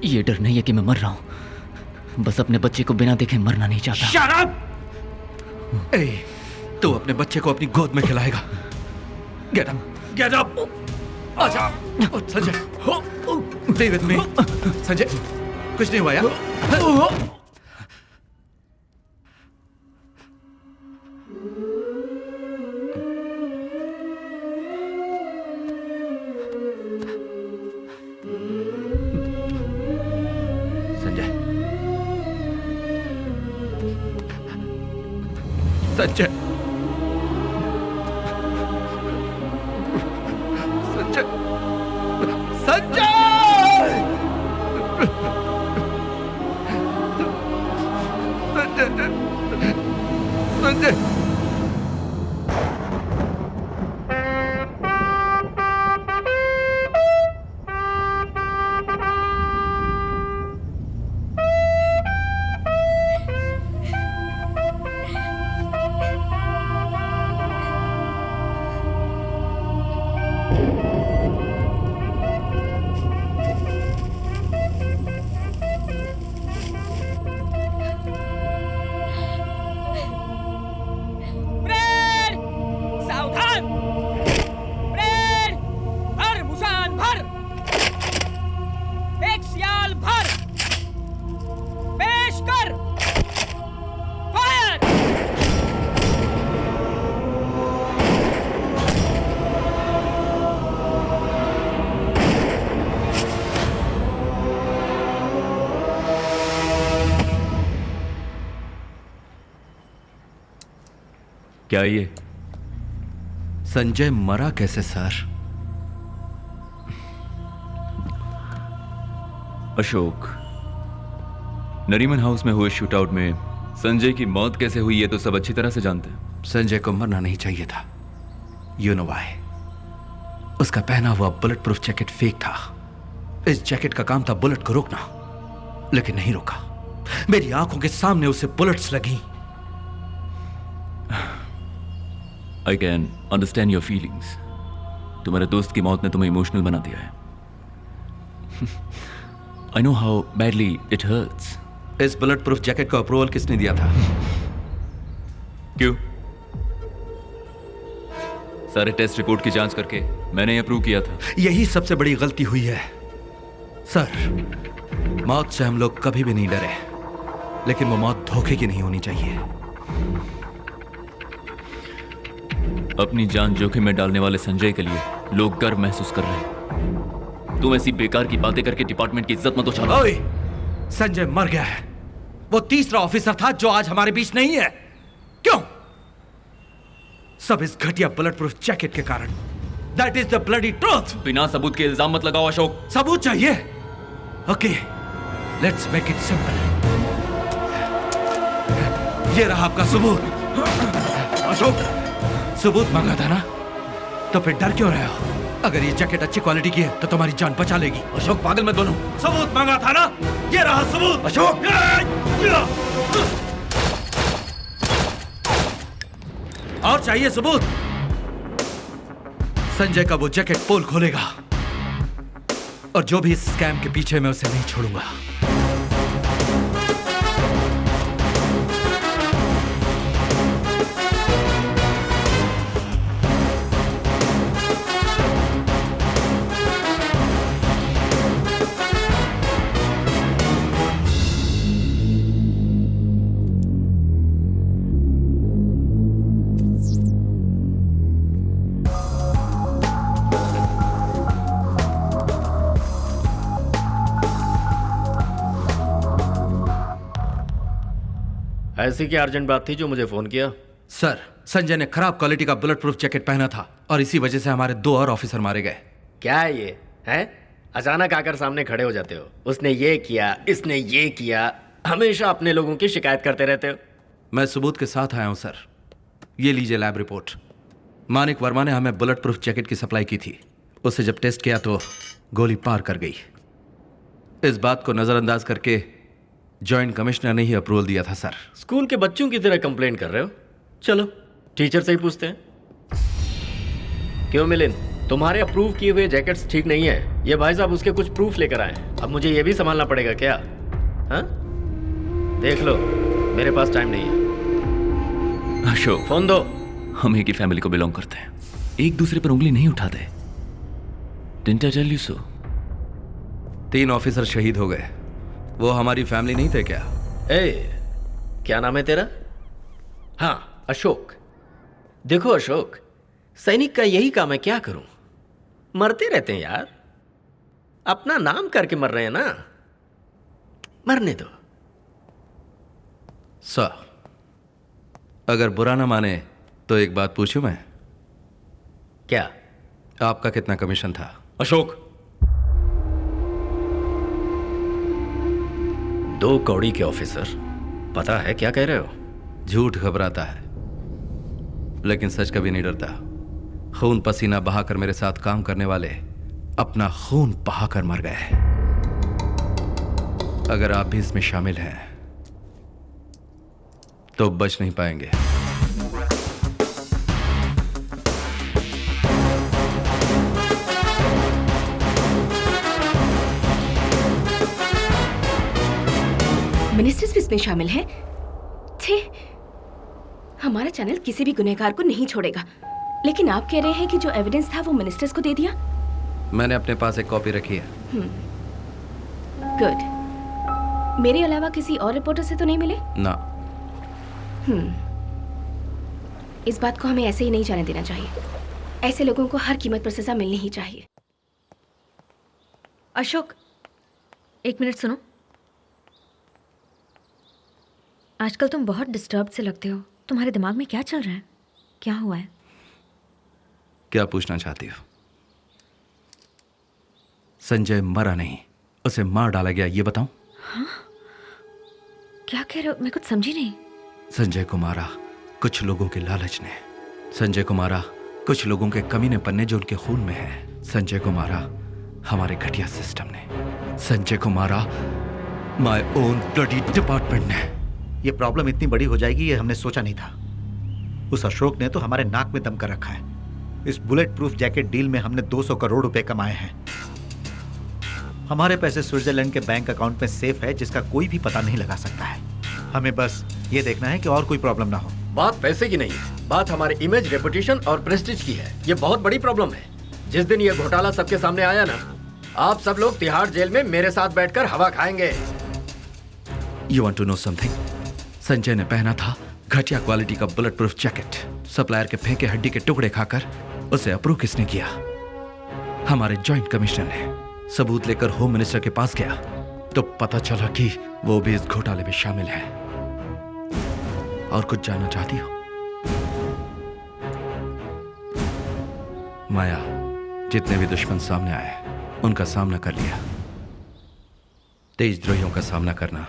ये डर नहीं है कि मैं मर रहा हूं, बस अपने बच्चे को बिना देखे मरना नहीं चाहता। Shut up! ए, तू अपने बच्चे को अपनी गोद में खिलाएगा। Get up, get up! आजा, Sanjay, stay with me. Sanjay, कुछ नहीं हुआ यार। संजय, संजय, संजय, संजय, संजय, क्या ये संजय मरा कैसे सर? अशोक, नरीमन हाउस में हुए शूटआउट में संजय की मौत कैसे हुई ये तो सब अच्छी तरह से जानते हैं। संजय को मरना नहीं चाहिए था। You know why? उसका पहना हुआ बुलेट प्रूफ जैकेट फेक था। इस जैकेट का काम था बुलेट को रोकना, लेकिन नहीं रोका। मेरी आंखों के सामने उसे बुलेट्स लगी। I can understand your feelings. तुम्हारे दोस्त की मौत ने तुम्हें इमोशनल बना दिया है। I know how badly it hurts. इस बुलेट प्रूफ जैकेट को अप्रूवल किसने दिया था? क्यों? सारे टेस्ट रिपोर्ट की जांच करके मैंने अप्रूव किया था। यही सबसे बड़ी गलती हुई है सर। मौत से हम लोग कभी भी नहीं डरे, लेकिन वो मौत धोखे की नहीं होनी चाहिए। अपनी जान जोखिम में डालने वाले संजय के लिए लोग गर्व महसूस कर रहे हैं। तुम ऐसी बेकार की बातें करके डिपार्टमेंट की इज्जत मत उछालो। ओए, संजय मर गया है। वो तीसरा ऑफिसर था जो आज हमारे बीच नहीं है। क्यों? सब इस घटिया बुलेट प्रूफ जैकेट के कारण। That is the bloody truth. बिना सबूत के इल्जाम मत लगाओ अशोक। सबूत चाहिए? Okay, let's make it simple. ये रहा आपका सबूत। अशोक, सबूत मांगा था ना, तो फिर डर क्यों रहे हो? अगर ये जैकेट अच्छी क्वालिटी की है तो तुम्हारी जान बचा लेगी। अशोक पागल मत बनो। सबूत मांगा था ना, ये रहा सबूत। अशोक, और चाहिए सबूत? संजय का वो जैकेट पोल खोलेगा, और जो भी इस स्कैम के पीछे मैं उसे नहीं छोड़ूंगा। ऐसी क्या अर्जेंट बात थी जो मुझे फोन किया? सर, संजय ने खराब क्वालिटी का बुलेट प्रूफ जैकेट पहना था और इसी वजह से हमारे 2 और ऑफिसर मारे गए। क्या है ये? हैं? अचानक आकर सामने खड़े हो जाते हो। उसने ये किया, इसने ये किया, हमेशा अपने लोगों की शिकायत करते रहते हो। मैं सबूत के साथ आया हूं सर। ये लीजिए लैब रिपोर्ट। मानिक वर्मा ने हमें बुलेट प्रूफ जैकेट की सप्लाई की थी। उसे जब टेस्ट किया तो गोली पार कर गई। इस बात को नजरअंदाज करके जॉइंट कमिश्नर ने ही अप्रूवल दिया था सर। स्कूल के बच्चों की तरह कंप्लेंट कर रहे हो? चलो टीचर से ही पूछते हैं। क्यों मिलिंद, तुम्हारे अप्रूव किए हुए जैकेट्स ठीक नहीं है। ये भाई साहब उसके कुछ प्रूफ लेकर आए। अब मुझे ये भी संभालना पड़ेगा क्या? हाँ, देख लो, मेरे पास टाइम नहीं है। अशोक, फोन दो। हम एक ही फैमिली को बिलोंग करते हैं, एक दूसरे पर उंगली नहीं उठाते। Didn't I tell you so? 3 officer शहीद हो गए। वो हमारी फैमिली नहीं थे क्या? क्या नाम है तेरा? हाँ, अशोक। देखो अशोक, सैनिक का यही काम है, क्या करूं? मरते रहते हैं यार। अपना नाम करके मर रहे हैं ना, मरने दो। सर, अगर बुरा ना माने तो एक बात पूछूं मैं? क्या? आपका कितना कमीशन था? अशोक, 2 कौड़ी के ऑफिसर, पता है क्या कह रहे हो? झूठ घबराता है, लेकिन सच कभी नहीं डरता। खून पसीना बहाकर मेरे साथ काम करने वाले अपना खून बहाकर मर गए। अगर आप भी इसमें शामिल हैं तो बच नहीं पाएंगे। मिनिस्टर्स भी इसमें शामिल हैं? छे, हमारा चैनल किसी भी गुनहगार को नहीं छोड़ेगा। लेकिन आप कह रहे हैं कि जो एविडेंस था वो मिनिस्टर्स को दे दिया? मैंने अपने पास एक कॉपी रखी है। गुड। मेरे अलावा किसी और रिपोर्टर से तो नहीं मिले? ना। इस बात को हमें ऐसे ही नहीं जाने देना चाहिए। ऐसे लोगों को हर कीमत पर सजा मिलनी ही चाहिए। अशोक, 1 मिनट सुनो। आजकल तुम बहुत डिस्टर्ब से लगते हो। तुम्हारे दिमाग में क्या चल रहा है? क्या हुआ है? क्या पूछना चाहती हो? संजय मरा नहीं, उसे मार डाला गया, ये बताऊं? हाँ? क्या कह रहे हो? मैं कुछ समझी नहीं। संजय को मारा कुछ लोगों के लालच ने। संजय को मारा कुछ लोगों के कमीनेपन ने जो उनके खून में है। संजय को मारा हमारे घटिया सिस्टम ने। संजय को मारा माय ओन ब्लडी डिपार्टमेंट ने। ये प्रॉब्लम इतनी बड़ी हो जाएगी ये हमने सोचा नहीं था। उस अशोक ने तो हमारे नाक में दम कर रखा है। इस बुलेट प्रूफ जैकेट डील में हमने 200 करोड़ रुपए कमाए हैं। हमारे पैसे स्विट्जरलैंड के बैंक अकाउंट में सेफ है, जिसका कोई भी पता नहीं लगा सकता है। हमें बस ये देखना है कि और कोई प्रॉब्लम ना हो। बात पैसे की नहीं है, बात हमारे इमेज, रेपुटेशन और प्रेस्टीज की है। ये बहुत बड़ी प्रॉब्लम है। जिस दिन ये घोटाला सबके सामने आया ना, आप सब लोग तिहाड़ जेल में मेरे साथ बैठकर हवा खाएंगे। You want to know something? Sanjay ने पहना था घटिया क्वालिटी का बुलेट प्रूफ जैकेट। सप्लायर के फेंके हड्डी के टुकड़े खाकर उसे अप्रूव किसने किया? हमारे जॉइंट कमिश्नर ने। सबूत लेकर होम मिनिस्टर के पास गया तो पता चला कि वो भी इस घोटाले में शामिल है। और कुछ जानना चाहती हो? माया, जितने भी दुश्मन सामने आए उनका सामना कर लिया। तेजद्रोहियों का सामना करना